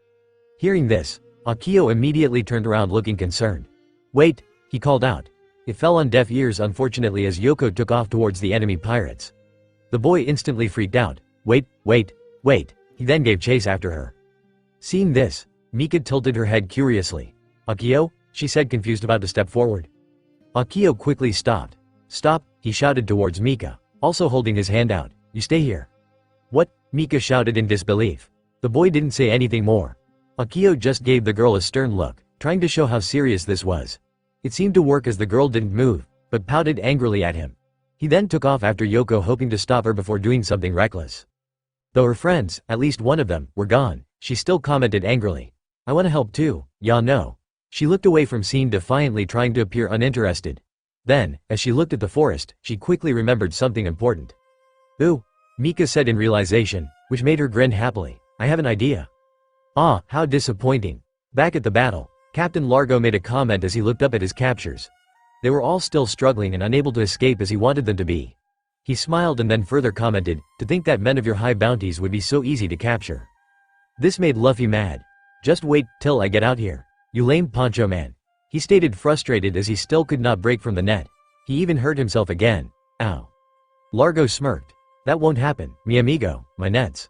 Hearing this, Akio immediately turned around looking concerned. "Wait," he called out. It fell on deaf ears unfortunately as Yoko took off towards the enemy pirates. The boy instantly freaked out. "Wait, wait, wait." He then gave chase after her. Seeing this, Mika tilted her head curiously. "Akio?" she said, confused, about to step forward. Akio quickly stopped. "Stop," he shouted towards Mika, also holding his hand out. "You stay here." "What?" Mika shouted in disbelief. The boy didn't say anything more. Akio just gave the girl a stern look, trying to show how serious this was. It seemed to work as the girl didn't move, but pouted angrily at him. He then took off after Yoko, hoping to stop her before doing something reckless. Though her friends, at least one of them, were gone, she still commented angrily. "I wanna help too, ya know." She looked away from scene defiantly, trying to appear uninterested. Then, as she looked at the forest, she quickly remembered something important. "Ooh," Mika said in realization, which made her grin happily. "I have an idea." "Ah, how disappointing." Back at the battle, Captain Largo made a comment as he looked up at his captures. They were all still struggling and unable to escape as he wanted them to be. He smiled and then further commented, "To think that men of your high bounties would be so easy to capture." This made Luffy mad. "Just wait till I get out here, you lame poncho man," he stated, frustrated as he still could not break from the net. He even hurt himself again. "Ow." Largo smirked. "That won't happen, mi amigo, my nets."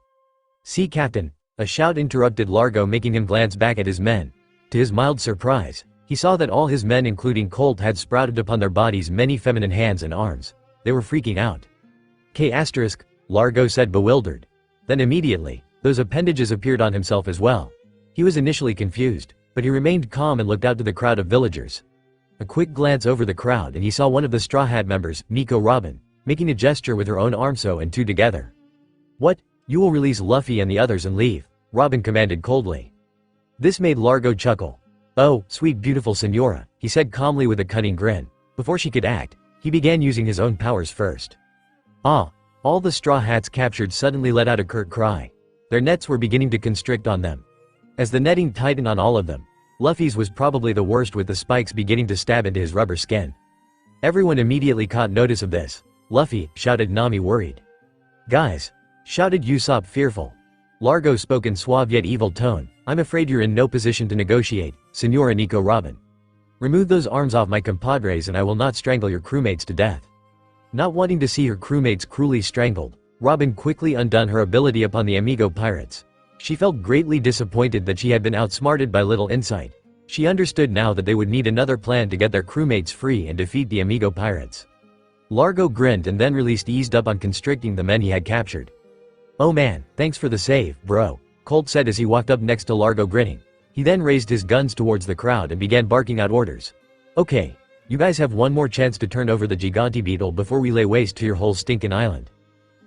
"See, Captain," a shout interrupted Largo, making him glance back at his men. To his mild surprise, he saw that all his men, including Colt, had sprouted upon their bodies many feminine hands and arms. They were freaking out. Largo said, bewildered. Then immediately, those appendages appeared on himself as well. He was initially confused, but he remained calm and looked out to the crowd of villagers. A quick glance over the crowd and he saw one of the Straw Hat members, Nico Robin, making a gesture with her own arm, so and two together. "What? You will release Luffy and the others and leave," Robin commanded coldly. This made Largo chuckle. "Oh, sweet beautiful senora," he said calmly with a cunning grin. Before she could act, he began using his own powers first. "Ah!" All the Straw Hats captured suddenly let out a curt cry. Their nets were beginning to constrict on them. As the netting tightened on all of them, Luffy's was probably the worst, with the spikes beginning to stab into his rubber skin. Everyone immediately caught notice of this. "Luffy," shouted Nami, worried. "Guys," shouted Usopp, fearful. Largo spoke in suave yet evil tone, "I'm afraid you're in no position to negotiate, Senora Nico Robin. Remove those arms off my compadres and I will not strangle your crewmates to death." Not wanting to see her crewmates cruelly strangled, Robin quickly undone her ability upon the Amigo pirates. She felt greatly disappointed that she had been outsmarted by little insight. She understood now that they would need another plan to get their crewmates free and defeat the Amigo pirates. Largo grinned and then released, eased up on constricting the men he had captured. "Oh man, thanks for the save, bro," Colt said as he walked up next to Largo, grinning. He then raised his guns towards the crowd and began barking out orders. "Okay, you guys have one more chance to turn over the Gigante beetle before we lay waste to your whole stinkin' island."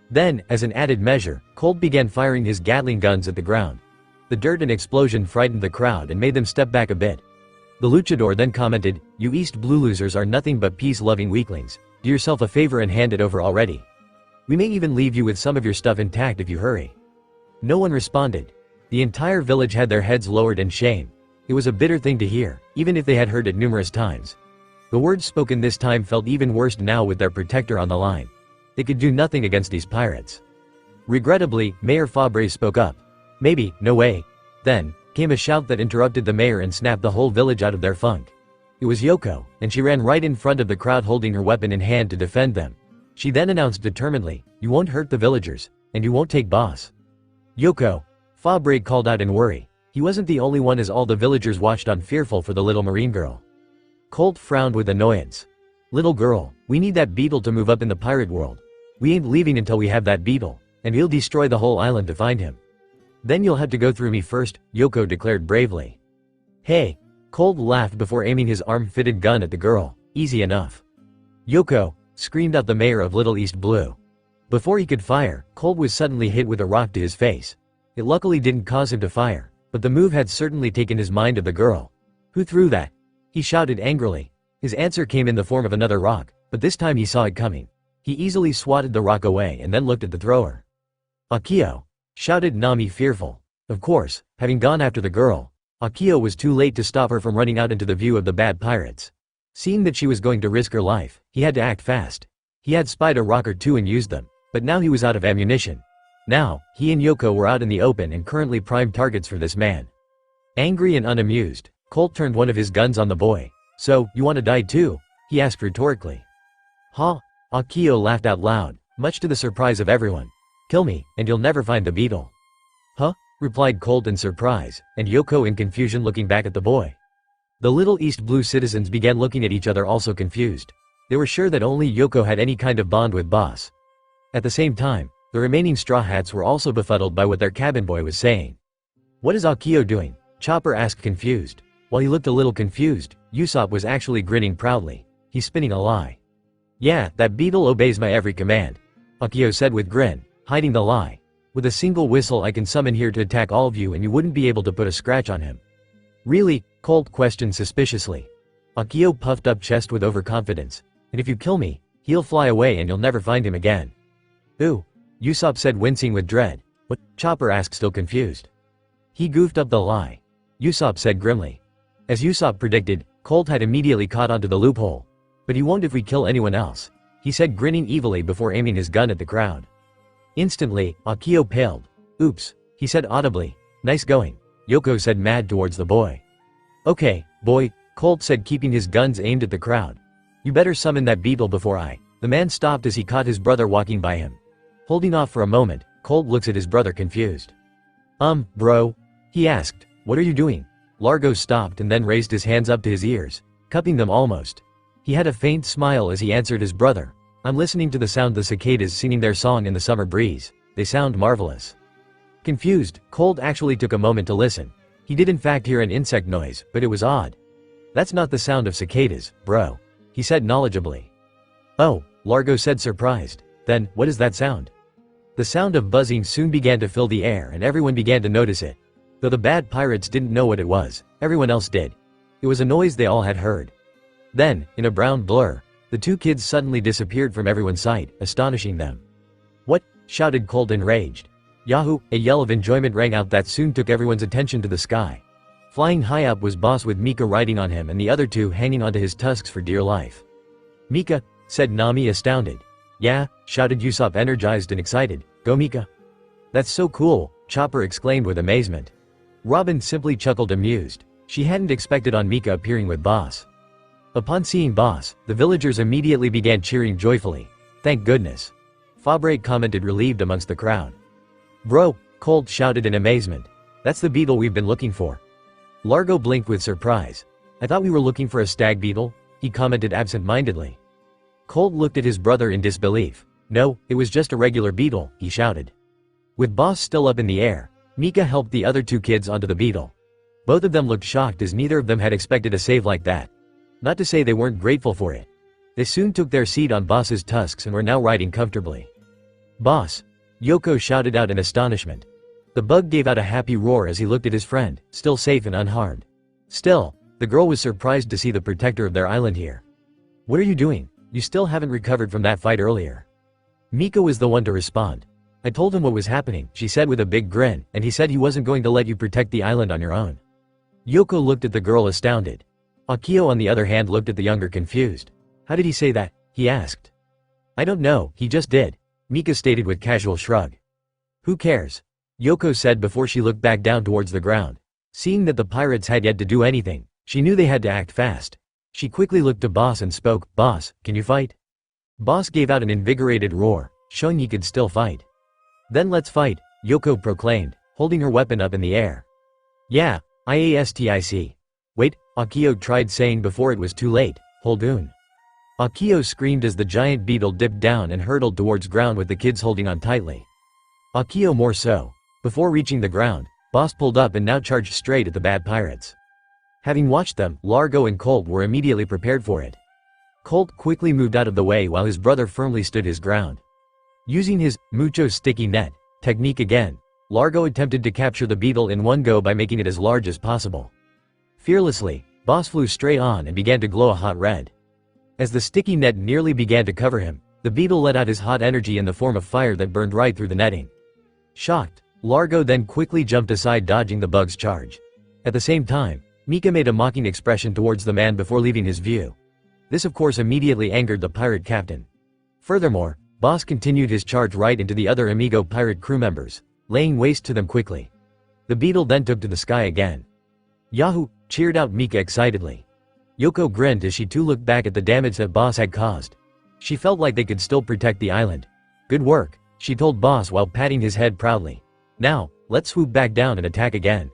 Then, as an added measure, Colt began firing his Gatling guns at the ground. The dirt and explosion frightened the crowd and made them step back a bit. The luchador then commented, "You East Blue losers are nothing but peace-loving weaklings. Do yourself a favor and hand it over already. We may even leave you with some of your stuff intact if you hurry." No one responded. The entire village had their heads lowered in shame. It was a bitter thing to hear, even if they had heard it numerous times. The words spoken this time felt even worse now with their protector on the line. They could do nothing against these pirates. Regrettably, Mayor Fabre spoke up. "Maybe, no way." Then came a shout that interrupted the mayor and snapped the whole village out of their funk. It was Yoko, and she ran right in front of the crowd holding her weapon in hand to defend them. She then announced determinedly, "You won't hurt the villagers, and you won't take boss." "Yoko," Fabre called out in worry. He wasn't the only one, as all the villagers watched on, fearful for the little marine girl. Colt frowned with annoyance. "Little girl, we need that beetle to move up in the pirate world. We ain't leaving until we have that beetle, and we'll destroy the whole island to find him." "Then you'll have to go through me first," Yoko declared bravely. "Hey," Colt laughed before aiming his arm-fitted gun at the girl. "Easy enough." "Yoko," screamed out the mayor of Little East Blue. Before he could fire, Colt was suddenly hit with a rock to his face. It luckily didn't cause him to fire, but the move had certainly taken his mind of the girl. "Who threw that?" he shouted angrily. His answer came in the form of another rock, but this time he saw it coming. He easily swatted the rock away and then looked at the thrower. "Akio!" shouted Nami, fearful. Of course, having gone after the girl, Akio was too late to stop her from running out into the view of the bad pirates. Seeing that she was going to risk her life, he had to act fast. He had spied a rock or two and used them, but now he was out of ammunition. Now, he and Yoko were out in the open and currently prime targets for this man. Angry and unamused, Colt turned one of his guns on the boy. "So, you want to die too?" he asked rhetorically. "Huh?" Akio laughed out loud, much to the surprise of everyone. "Kill me, and you'll never find the beetle." "Huh?" replied Colt in surprise, and Yoko in confusion looking back at the boy. The little East Blue citizens began looking at each other, also confused. They were sure that only Yoko had any kind of bond with Boss. At the same time, the remaining Straw Hats were also befuddled by what their cabin boy was saying. "What is Akio doing?" Chopper asked, confused. While he looked a little confused, Usopp was actually grinning proudly. "He's spinning a lie." "Yeah, that beetle obeys my every command," Akio said with grin, hiding the lie. "With a single whistle I can summon here to attack all of you and you wouldn't be able to put a scratch on him." "Really?" Colt questioned suspiciously. Akio puffed up chest with overconfidence. "And if you kill me, he'll fly away and you'll never find him again." "Ooh," Usopp said, wincing with dread. "What?" Chopper asked, still confused. "He goofed up the lie," Usopp said grimly. As Usopp predicted, Colt had immediately caught onto the loophole. "But he won't if we kill anyone else," he said, grinning evilly before aiming his gun at the crowd. Instantly, Akio paled. "Oops," he said audibly. "Nice going," Yoko said, mad towards the boy. "Okay, boy," Colt said, keeping his guns aimed at the crowd. "You better summon that beetle before I—" The man stopped as he caught his brother walking by him. Holding off for a moment, Colt looks at his brother, confused. Bro?" he asked. "What are you doing?" Largo stopped and then raised his hands up to his ears, cupping them almost. He had a faint smile as he answered his brother. "I'm listening to the sound of the cicadas singing their song in the summer breeze. They sound marvelous." Confused, Colt actually took a moment to listen. He did in fact hear an insect noise, but it was odd. "That's not the sound of cicadas, bro," he said knowledgeably. "Oh," Largo said, surprised. "Then, what is that sound?" The sound of buzzing soon began to fill the air and everyone began to notice it. Though the bad pirates didn't know what it was, everyone else did. It was a noise they all had heard. Then, in a brown blur, the two kids suddenly disappeared from everyone's sight, astonishing them. "What?" shouted Colt, enraged. "Yahoo!" A yell of enjoyment rang out that soon took everyone's attention to the sky. Flying high up was Boss with Mika riding on him and the other two hanging onto his tusks for dear life. "Mika?" said Nami, astounded. "Yeah," shouted Usopp, energized and excited. "Go Mika!" "That's so cool," Chopper exclaimed with amazement. Robin simply chuckled, amused. She hadn't expected on Mika appearing with Boss. Upon seeing Boss, the villagers immediately began cheering joyfully. "Thank goodness," Fabre commented, relieved amongst the crowd. "Bro," Colt shouted in amazement. "That's the beetle we've been looking for." Largo blinked with surprise. "I thought we were looking for a stag beetle," he commented absent-mindedly. Colt looked at his brother in disbelief. "No, it was just a regular beetle," he shouted. With Boss still up in the air, Mika helped the other two kids onto the beetle. Both of them looked shocked as neither of them had expected a save like that. Not to say they weren't grateful for it. They soon took their seat on Boss's tusks and were now riding comfortably. "Boss!" Yoko shouted out in astonishment. The bug gave out a happy roar as he looked at his friend, still safe and unharmed. Still, the girl was surprised to see the protector of their island here. "What are you doing? You still haven't recovered from that fight earlier." Mika was the one to respond. "I told him what was happening," she said with a big grin, "and he said he wasn't going to let you protect the island on your own." Yoko looked at the girl, astounded. Akio on the other hand looked at the younger, confused. "How did he say that?" he asked. "I don't know, he just did," Mika stated with casual shrug. "Who cares?" Yoko said before she looked back down towards the ground. Seeing that the pirates had yet to do anything, she knew they had to act fast. She quickly looked to Boss and spoke. "Boss, can you fight?" Boss gave out an invigorated roar, showing he could still fight. "Then let's fight," Yoko proclaimed, holding her weapon up in the air. "Yeah, IASTIC. Wait," Akio tried saying before it was too late. "Hold on." Akio screamed as the giant beetle dipped down and hurtled towards ground with the kids holding on tightly. Akio more so. Before reaching the ground, Boss pulled up and now charged straight at the bad pirates. Having watched them, Largo and Colt were immediately prepared for it. Colt quickly moved out of the way while his brother firmly stood his ground. Using his mucho sticky net technique again, Largo attempted to capture the beetle in one go by making it as large as possible. Fearlessly, Boss flew straight on and began to glow a hot red. As the sticky net nearly began to cover him, The beetle let out his hot energy in the form of fire that burned right through the netting. Shocked, Largo then quickly jumped aside, dodging the bug's charge. At the same time, Mika made a mocking expression towards the man before leaving his view. This of course immediately angered the pirate captain. Furthermore, Boss continued his charge right into the other Amigo pirate crew members, laying waste to them quickly. The beetle then took to the sky again. "Yahoo!" cheered out Mika excitedly. Yoko grinned as she too looked back at the damage that Boss had caused. She felt like they could still protect the island. "Good work," she told Boss while patting his head proudly. "Now, let's swoop back down and attack again."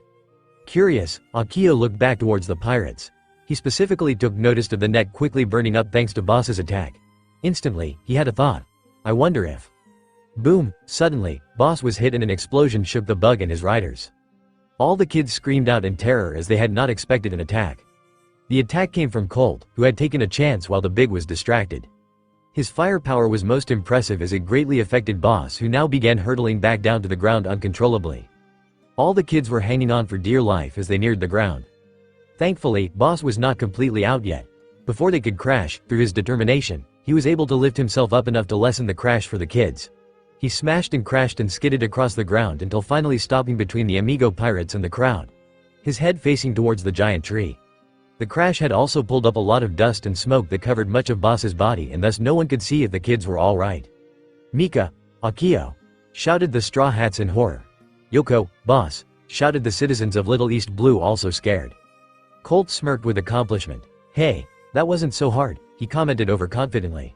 Curious, Akio looked back towards the pirates. He specifically took notice of the net quickly burning up thanks to Boss's attack. Instantly, he had a thought. I wonder if... Boom! Suddenly, Boss was hit and an explosion shook the bug and his riders. All the kids screamed out in terror as they had not expected an attack. The attack came from Colt, who had taken a chance while the big was distracted. His firepower was most impressive as it greatly affected Boss, who now began hurtling back down to the ground uncontrollably. All the kids were hanging on for dear life as they neared the ground. Thankfully, Boss was not completely out yet. Before they could crash, through his determination, he was able to lift himself up enough to lessen the crash for the kids. He smashed and crashed and skidded across the ground until finally stopping between the Amigo pirates and the crowd, his head facing towards the giant tree. The crash had also pulled up a lot of dust and smoke that covered much of Boss's body, and thus no one could see if the kids were all right. "Mika! Akio!" shouted the Straw Hats in horror. "Yoko, Boss!" shouted the citizens of Little East Blue, also scared. Colt smirked with accomplishment. "Hey, that wasn't so hard," he commented overconfidently.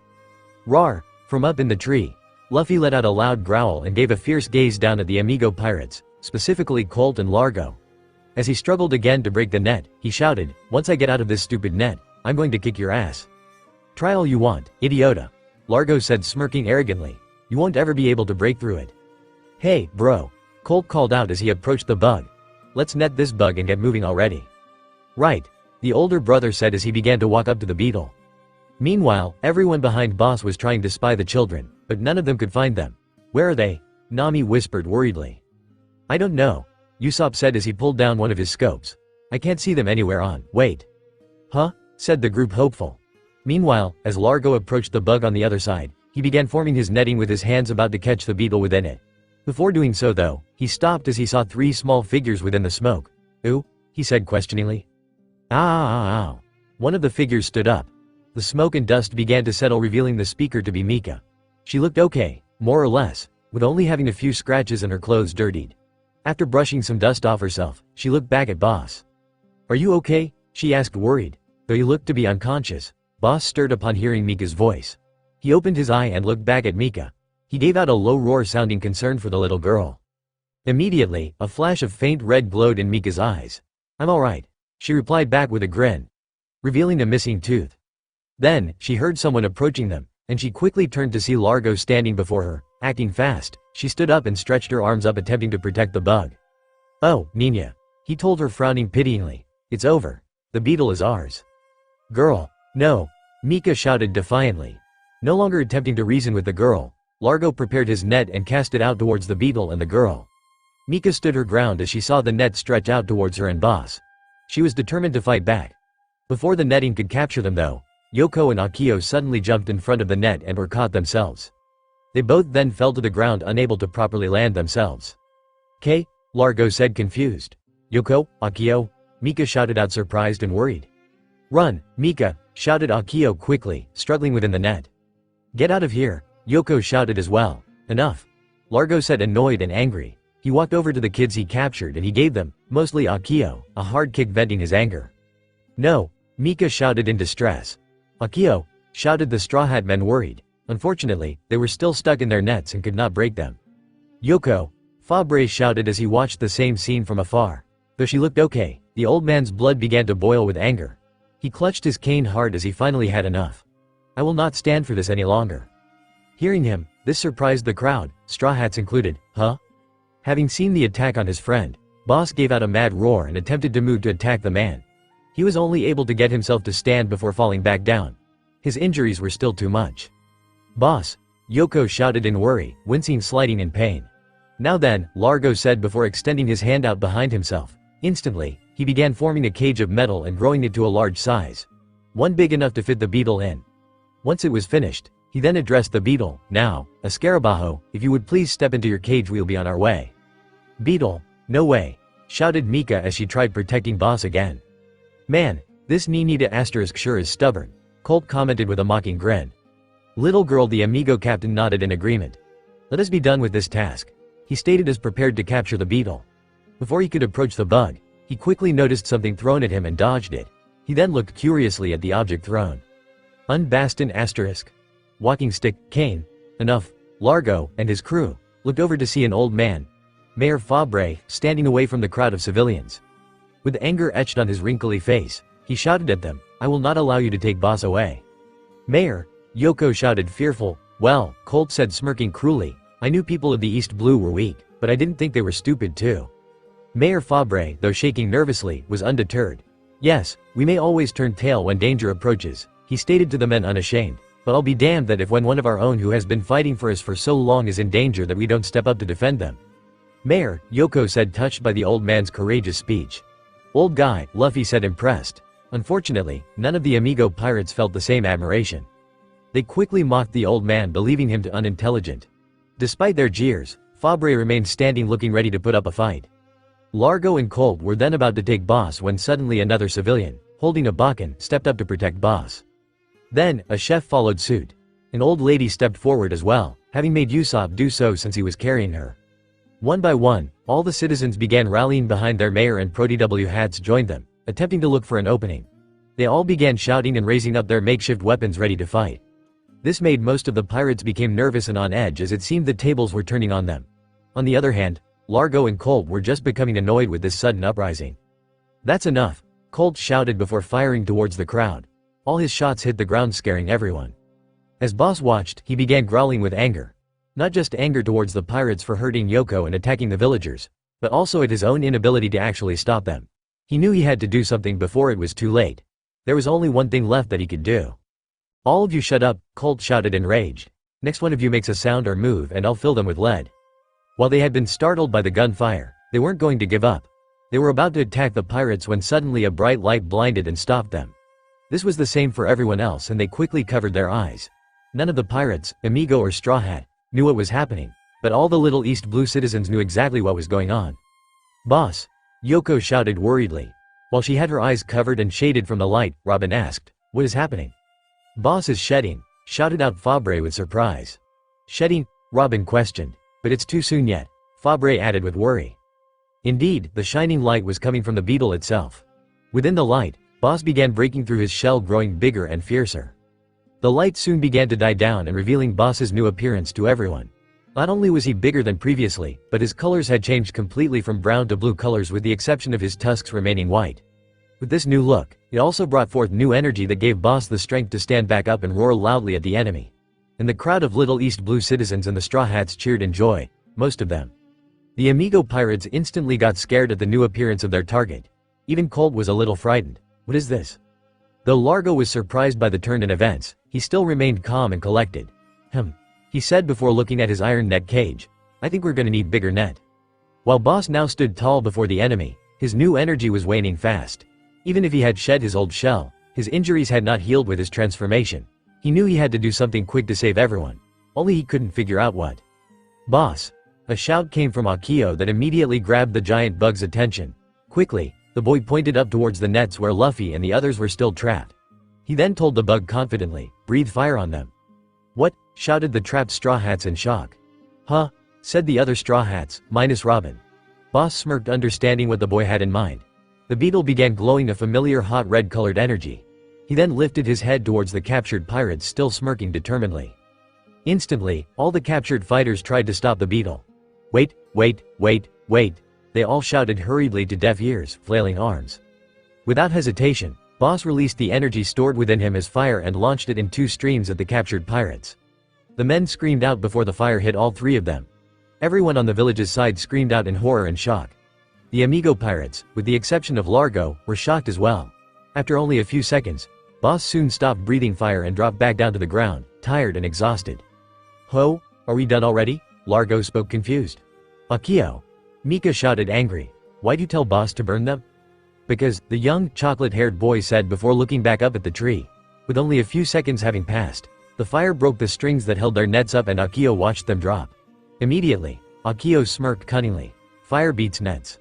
"Rawr!" from up in the tree, Luffy let out a loud growl and gave a fierce gaze down at the Amigo pirates, specifically Colt and Largo. As he struggled again to break the net, he shouted, "Once I get out of this stupid net, I'm going to kick your ass." "Try all you want, idiota," Largo said, smirking arrogantly. "You won't ever be able to break through it." "Hey, bro," Colt called out as he approached the bug. "Let's net this bug and get moving already." "Right," the older brother said as he began to walk up to the beetle. Meanwhile, everyone behind Boss was trying to spy the children, but none of them could find them. "Where are they?" Nami whispered worriedly. "I don't know," Usopp said as he pulled down one of his scopes. "I can't see them anywhere on, wait." "Huh?" said the group hopeful. Meanwhile, as Largo approached the bug on the other side, he began forming his netting with his hands about to catch the beetle within it. Before doing so though, he stopped as he saw three small figures within the smoke. "Ooh?" he said questioningly. "Ow. One of the figures stood up. The smoke and dust began to settle, revealing the speaker to be Mika. She looked okay, more or less, with only having a few scratches and her clothes dirtied. After brushing some dust off herself, she looked back at Boss. "Are you okay?" she asked, worried. Though he looked to be unconscious, Boss stirred upon hearing Mika's voice. He opened his eye and looked back at Mika. He gave out a low roar sounding concern for the little girl. Immediately, a flash of faint red glowed in Mika's eyes. "I'm alright," she replied back with a grin, revealing a missing tooth. Then, she heard someone approaching them, and she quickly turned to see Largo standing before her. Acting fast, she stood up and stretched her arms up, attempting to protect the bug. "Oh, Nina," he told her, frowning pityingly. "It's over. The beetle is ours." "Girl, no," Mika shouted defiantly. No longer attempting to reason with the girl, Largo prepared his net and cast it out towards the beetle and the girl. Mika stood her ground as she saw the net stretch out towards her and Boss. She was determined to fight back. Before the netting could capture them though, Yoko and Akio suddenly jumped in front of the net and were caught themselves. They both then fell to the ground, unable to properly land themselves. "K?" Largo said, confused. "Yoko, Akio?" Mika shouted out, surprised and worried. "Run, Mika!" shouted Akio quickly, struggling within the net. "Get out of here!" Yoko shouted as well. "Enough!" Largo said, annoyed and angry. He walked over to the kids he captured and he gave them, mostly Akio, a hard kick, venting his anger. "No!" Mika shouted in distress. "Akio!" shouted the Straw Hat men, worried. Unfortunately, they were still stuck in their nets and could not break them. "Yoko!" Fabre shouted as he watched the same scene from afar. Though she looked okay, the old man's blood began to boil with anger. He clutched his cane hard as he finally had enough. "I will not stand for this any longer." Hearing him, this surprised the crowd, Straw Hats included. "Huh?" Having seen the attack on his friend, Boss gave out a mad roar and attempted to move to attack the man. He was only able to get himself to stand before falling back down. His injuries were still too much. "Boss!" Yoko shouted in worry, wincing, sliding in pain. "Now then," Largo said before extending his hand out behind himself. Instantly, he began forming a cage of metal and growing it to a large size. One big enough to fit the beetle in. Once it was finished, He then addressed the beetle. "Now, Escarabajo, if you would please step into your cage, we'll be on our way." "Beetle, no way," shouted Mika as she tried protecting Boss again. "Man, this Ninita asterisk sure is stubborn," Colt commented with a mocking grin. Little girl, the Amigo captain nodded in agreement. "Let us be done with this task," he stated as prepared to capture the beetle. Before he could approach the bug, he quickly noticed something thrown at him and dodged it. He then looked curiously at the object thrown. Unbaston asterisk. Walking stick, cane. Enough. Largo and his crew looked over to see an old man, Mayor Fabre, standing away from the crowd of civilians. With anger etched on his wrinkly face, he shouted at them, "I will not allow you to take Boss away." "Mayor," Yoko shouted fearful. "Well," Colt said smirking cruelly, "I knew people of the East Blue were weak, but I didn't think they were stupid too." Mayor Fabre, though shaking nervously, was undeterred. "Yes, we may always turn tail when danger approaches," he stated to the men unashamed. "But I'll be damned that if when one of our own who has been fighting for us for so long is in danger that we don't step up to defend them." "Mayor," Yoko said, touched by the old man's courageous speech. "Old guy," Luffy said, impressed. Unfortunately, none of the Amigo pirates felt the same admiration. They quickly mocked the old man, believing him to unintelligent. Despite their jeers, Fabre remained standing looking ready to put up a fight. Largo and Colt were then about to take Boss when suddenly another civilian, holding a bakken, stepped up to protect Boss. Then, a chef followed suit. An old lady stepped forward as well, having made Usopp do so since he was carrying her. One by one, all the citizens began rallying behind their mayor, and Pro-DW hats joined them, attempting to look for an opening. They all began shouting and raising up their makeshift weapons ready to fight. This made most of the pirates become nervous and on edge, as it seemed the tables were turning on them. On the other hand, Largo and Colt were just becoming annoyed with this sudden uprising. "That's enough," Colt shouted before firing towards the crowd. All his shots hit the ground, scaring everyone. As Boss watched, he began growling with anger. Not just anger towards the pirates for hurting Yoko and attacking the villagers, but also at his own inability to actually stop them. He knew he had to do something before it was too late. There was only one thing left that he could do. "All of you shut up," Colt shouted enraged. "Next one of you makes a sound or move and I'll fill them with lead." While they had been startled by the gunfire, they weren't going to give up. They were about to attack the pirates when suddenly a bright light blinded and stopped them. This was the same for everyone else, and they quickly covered their eyes. None of the pirates, Amigo or Straw Hat, knew what was happening, but all the little East Blue citizens knew exactly what was going on. "Boss," Yoko shouted worriedly. While she had her eyes covered and shaded from the light, Robin asked, "What is happening?" "Boss is shedding," shouted out Fabre with surprise. "Shedding?" Robin questioned. "But it's too soon yet," Fabre added with worry. Indeed, the shining light was coming from the beetle itself. Within the light, Boss began breaking through his shell, growing bigger and fiercer. The light soon began to die down and revealing Boss's new appearance to everyone. Not only was he bigger than previously, but his colors had changed completely from brown to blue colors, with the exception of his tusks remaining white. With this new look, it also brought forth new energy that gave Boss the strength to stand back up and roar loudly at the enemy. And the crowd of little East Blue citizens and the Straw Hats cheered in joy, most of them. The Amigo pirates instantly got scared at the new appearance of their target. Even Colt was a little frightened. What is this? Though Largo was surprised by the turn in events, he still remained calm and collected. He said before looking at his iron net cage. "I think we're gonna need bigger net." While Boss now stood tall before the enemy, his new energy was waning fast. Even if he had shed his old shell, his injuries had not healed with his transformation. He knew he had to do something quick to save everyone. Only he couldn't figure out what. "Boss!" A shout came from Akio that immediately grabbed the giant bug's attention. Quickly, the boy pointed up towards the nets where Luffy and the others were still trapped. He then told the bug confidently, "Breathe fire on them." "What?" shouted the trapped Straw Hats in shock. "Huh?" said the other Straw Hats, minus Robin. Boss smirked, understanding what the boy had in mind. The beetle began glowing a familiar hot red-colored energy. He then lifted his head towards the captured pirates, still smirking determinedly. Instantly, all the captured fighters tried to stop the beetle. "Wait, wait, wait, wait!" They all shouted hurriedly to deaf ears, flailing arms. Without hesitation, Boss released the energy stored within him as fire and launched it in 2 streams at the captured pirates. The men screamed out before the fire hit all 3 of them. Everyone on the village's side screamed out in horror and shock. The Amigo pirates, with the exception of Largo, were shocked as well. After only a few seconds, Boss soon stopped breathing fire and dropped back down to the ground, tired and exhausted. "Ho, are we done already?" Largo spoke confused. "Akio!" Mika shouted angry. "Why'd you tell Boss to burn them?" "Because," the young, chocolate-haired boy said before looking back up at the tree. With only a few seconds having passed, The fire broke the strings that held their nets up and Akio watched them drop. Immediately, Akio smirked cunningly. Fire beats nets.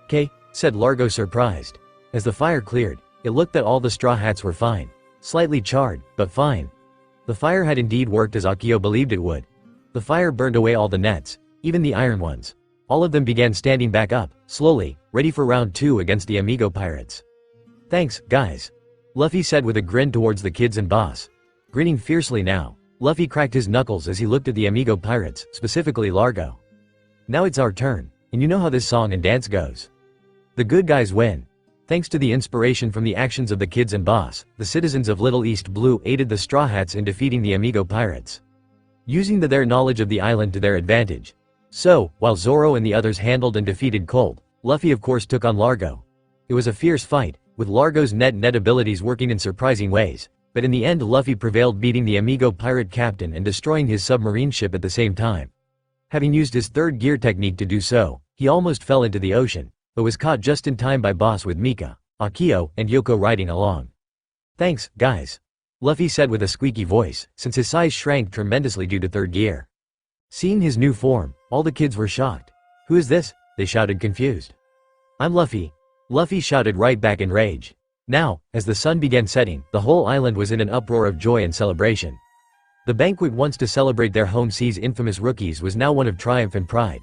"K," said Largo surprised. As the fire cleared, it looked that all the straw hats were fine. Slightly charred, but fine. The fire had indeed worked as Akio believed it would. The fire burned away all the nets, even the iron ones. All of them began standing back up, slowly, ready for round 2 against the Amigo pirates. "Thanks, guys," Luffy said with a grin towards the kids and Boss. Grinning fiercely now, Luffy cracked his knuckles as he looked at the Amigo pirates, specifically Largo. "Now it's our turn, and you know how this song and dance goes. The good guys win." Thanks to the inspiration from the actions of the kids and Boss, the citizens of Little East Blue aided the Straw Hats in defeating the Amigo pirates, using their knowledge of the island to their advantage. So, while Zoro and the others handled and defeated Cold, Luffy of course took on Largo. It was a fierce fight, with Largo's net abilities working in surprising ways, but in the end Luffy prevailed, beating the Amigo pirate captain and destroying his submarine ship at the same time. Having used his third gear technique to do so, he almost fell into the ocean, but was caught just in time by Boss with Mika, Akio, and Yoko riding along. "Thanks, guys," Luffy said with a squeaky voice, since his size shrank tremendously due to third gear. Seeing his new form, all the kids were shocked. "Who is this?" they shouted confused. "I'm Luffy," Luffy shouted right back in rage. Now, as the sun began setting, the whole island was in an uproar of joy and celebration. The banquet once to celebrate their home sea's infamous rookies was now one of triumph and pride.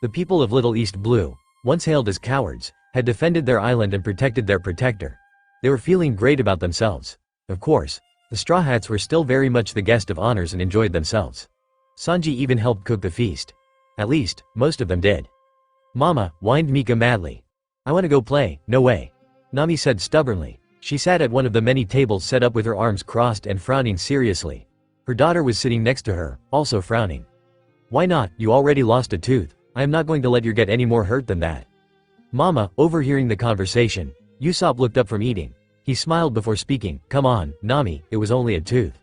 The people of Little East Blue, once hailed as cowards, had defended their island and protected their protector. They were feeling great about themselves. Of course, the Straw Hats were still very much the guest of honors and enjoyed themselves. Sanji even helped cook the feast. At least, most of them did. "Mama," whined Mika madly. "I want to go play." "No way," Nami said stubbornly. She sat at one of the many tables set up with her arms crossed and frowning seriously. Her daughter was sitting next to her, also frowning. "Why not? You already lost a tooth. I am not going to let you get any more hurt than that." Mama, overhearing the conversation, Usopp looked up from eating. He smiled before speaking. "Come on, Nami, it was only a tooth."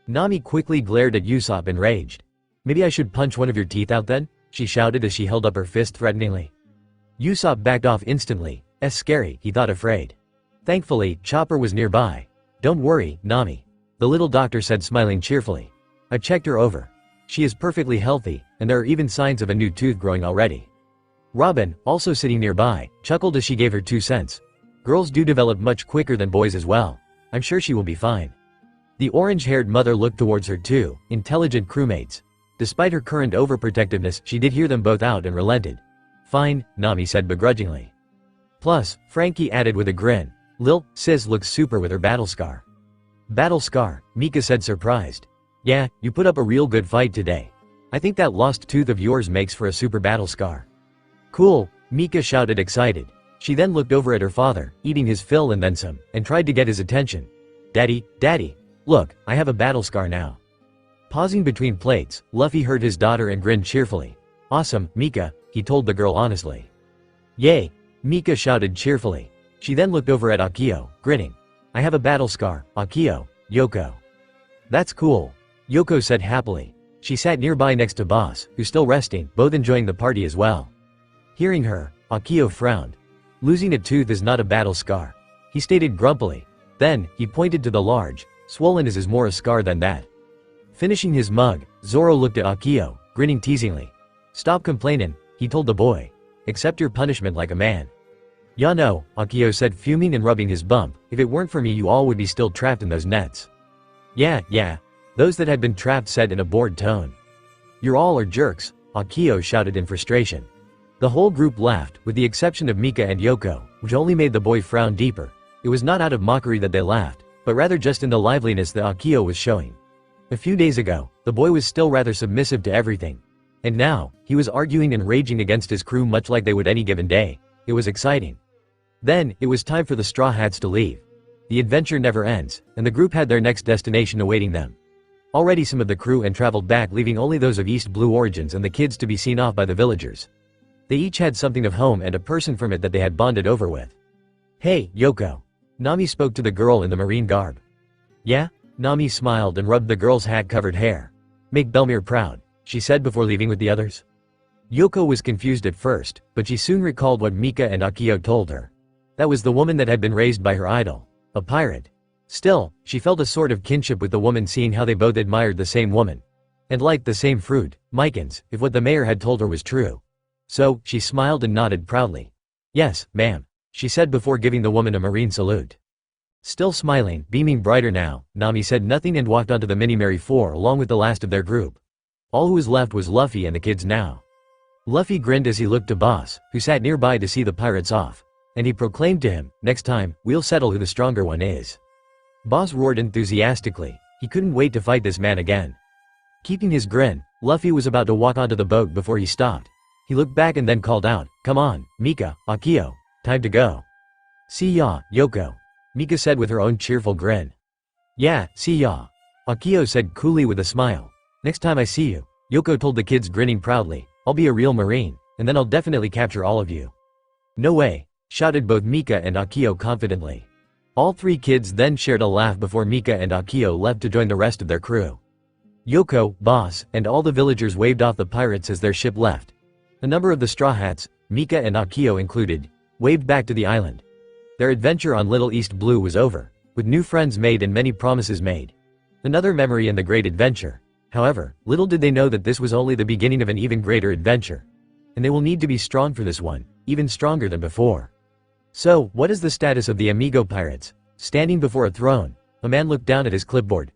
Nami quickly glared at Usopp enraged. "Maybe I should punch one of your teeth out then?" she shouted as she held up her fist threateningly. Usopp backed off instantly. Scary, he thought, afraid. Thankfully, Chopper was nearby. "Don't worry, Nami," the little doctor said, smiling cheerfully. "I checked her over. She is perfectly healthy, and there are even signs of a new tooth growing already." Robin, also sitting nearby, chuckled as she gave her 2 cents. "Girls do develop much quicker than boys as well. I'm sure she will be fine." The orange-haired mother looked towards her 2 intelligent crewmates. Despite her current overprotectiveness, she did hear them both out and relented. "Fine," Nami said begrudgingly. Plus, Frankie added with a grin, "Lil, sis looks super with her battle scar." "Battle scar?" Mika said surprised. "Yeah, you put up a real good fight today. I think that lost tooth of yours makes for a super battle scar." "Cool," Mika shouted excited. She then looked over at her father, eating his fill and then some, and tried to get his attention. Daddy, look, I have a battle scar now." Pausing between plates, Luffy heard his daughter and grinned cheerfully. "Awesome, Mika," he told the girl honestly. "Yay," Mika shouted cheerfully. She then looked over at Akio, grinning. "I have a battle scar, Akio, Yoko." "That's cool," Yoko said happily. She sat nearby next to Boss, who's still resting, both enjoying the party as well. Hearing her, Akio frowned. "Losing a tooth is not a battle scar," he stated grumpily. Then, he pointed to the large, swollen is more a scar than that. Finishing his mug, Zoro looked at Akio, grinning teasingly. "Stop complaining," he told the boy. "Accept your punishment like a man." "Ya no," Akio said, fuming and rubbing his bump. "If it weren't for me you all would be still trapped in those nets." Yeah, those that had been trapped said in a bored tone. "You all are jerks," Akio shouted in frustration. The whole group laughed, with the exception of Mika and Yoko, which only made the boy frown deeper. It was not out of mockery that they laughed, but rather just in the liveliness that Akio was showing. A few days ago, the boy was still rather submissive to everything. And now, he was arguing and raging against his crew much like they would any given day. It was exciting. Then, it was time for the Straw Hats to leave. The adventure never ends, and the group had their next destination awaiting them. Already some of the crew had traveled back, leaving only those of East Blue origins and the kids to be seen off by the villagers. They each had something of home and a person from it that they had bonded over with. "Hey, Yoko." Nami spoke to the girl in the marine garb. "Yeah?" Nami smiled and rubbed the girl's hat-covered hair. "Make Belmere proud," she said before leaving with the others. Yoko was confused at first, but she soon recalled what Mika and Akio told her. That was the woman that had been raised by her idol, a pirate. Still, she felt a sort of kinship with the woman, seeing how they both admired the same woman. And liked the same fruit, Mykins, if what the mayor had told her was true. So, she smiled and nodded proudly. "Yes, ma'am," she said before giving the woman a marine salute. Still smiling, beaming brighter now, Nami said nothing and walked onto the mini-Mary 4 along with the last of their group. All who was left was Luffy and the kids now. Luffy grinned as he looked to Boss, who sat nearby to see the pirates off. And he proclaimed to him, "Next time, we'll settle who the stronger one is." Boss roared enthusiastically. He couldn't wait to fight this man again. Keeping his grin, Luffy was about to walk onto the boat before he stopped. He looked back and then called out, "Come on, Mika, Akio, time to go." "See ya, Yoko," Mika said with her own cheerful grin. "Yeah, see ya," Akio said coolly with a smile. "Next time I see you," Yoko told the kids, grinning proudly, "I'll be a real marine, and then I'll definitely capture all of you." "No way," shouted both Mika and Akio confidently. All three kids then shared a laugh before Mika and Akio left to join the rest of their crew. Yoko, Boss, and all the villagers waved off the pirates as their ship left. A number of the Straw Hats, Mika and Akio included, waved back to the island. Their adventure on Little East Blue was over, with new friends made and many promises made. Another memory in the great adventure. However, little did they know that this was only the beginning of an even greater adventure. And they will need to be strong for this one, even stronger than before. So, what is the status of the Amigo pirates? Standing before a throne, a man looked down at his clipboard.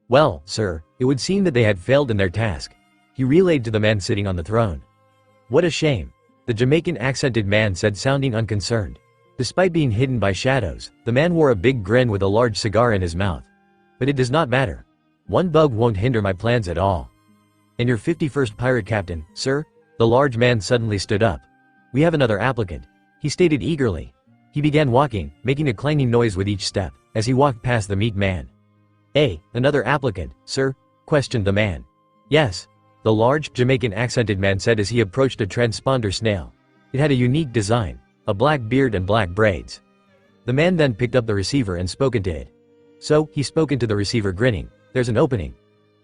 "Well, sir, it would seem that they had failed in their task," he relayed to the man sitting on the throne. "What a shame," the Jamaican accented man said, sounding unconcerned. Despite being hidden by shadows, the man wore a big grin with a large cigar in his mouth. "But it does not matter. One bug won't hinder my plans at all." "And your 51st pirate captain, sir?" The large man suddenly stood up. "We have another applicant," he stated eagerly. He began walking, making a clanging noise with each step, as he walked past the meat man. Another applicant, sir?" questioned the man. "Yes," the large, Jamaican accented man said as he approached a transponder snail. It had a unique design, a black beard and black braids. The man then picked up the receiver and spoke into it. So, he spoke into the receiver, grinning. "There's an opening."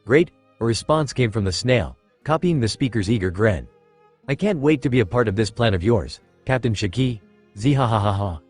"Great," a response came from the snail, copying the speaker's eager grin. "I can't wait to be a part of this plan of yours, Captain Shiki." Zihahahaha.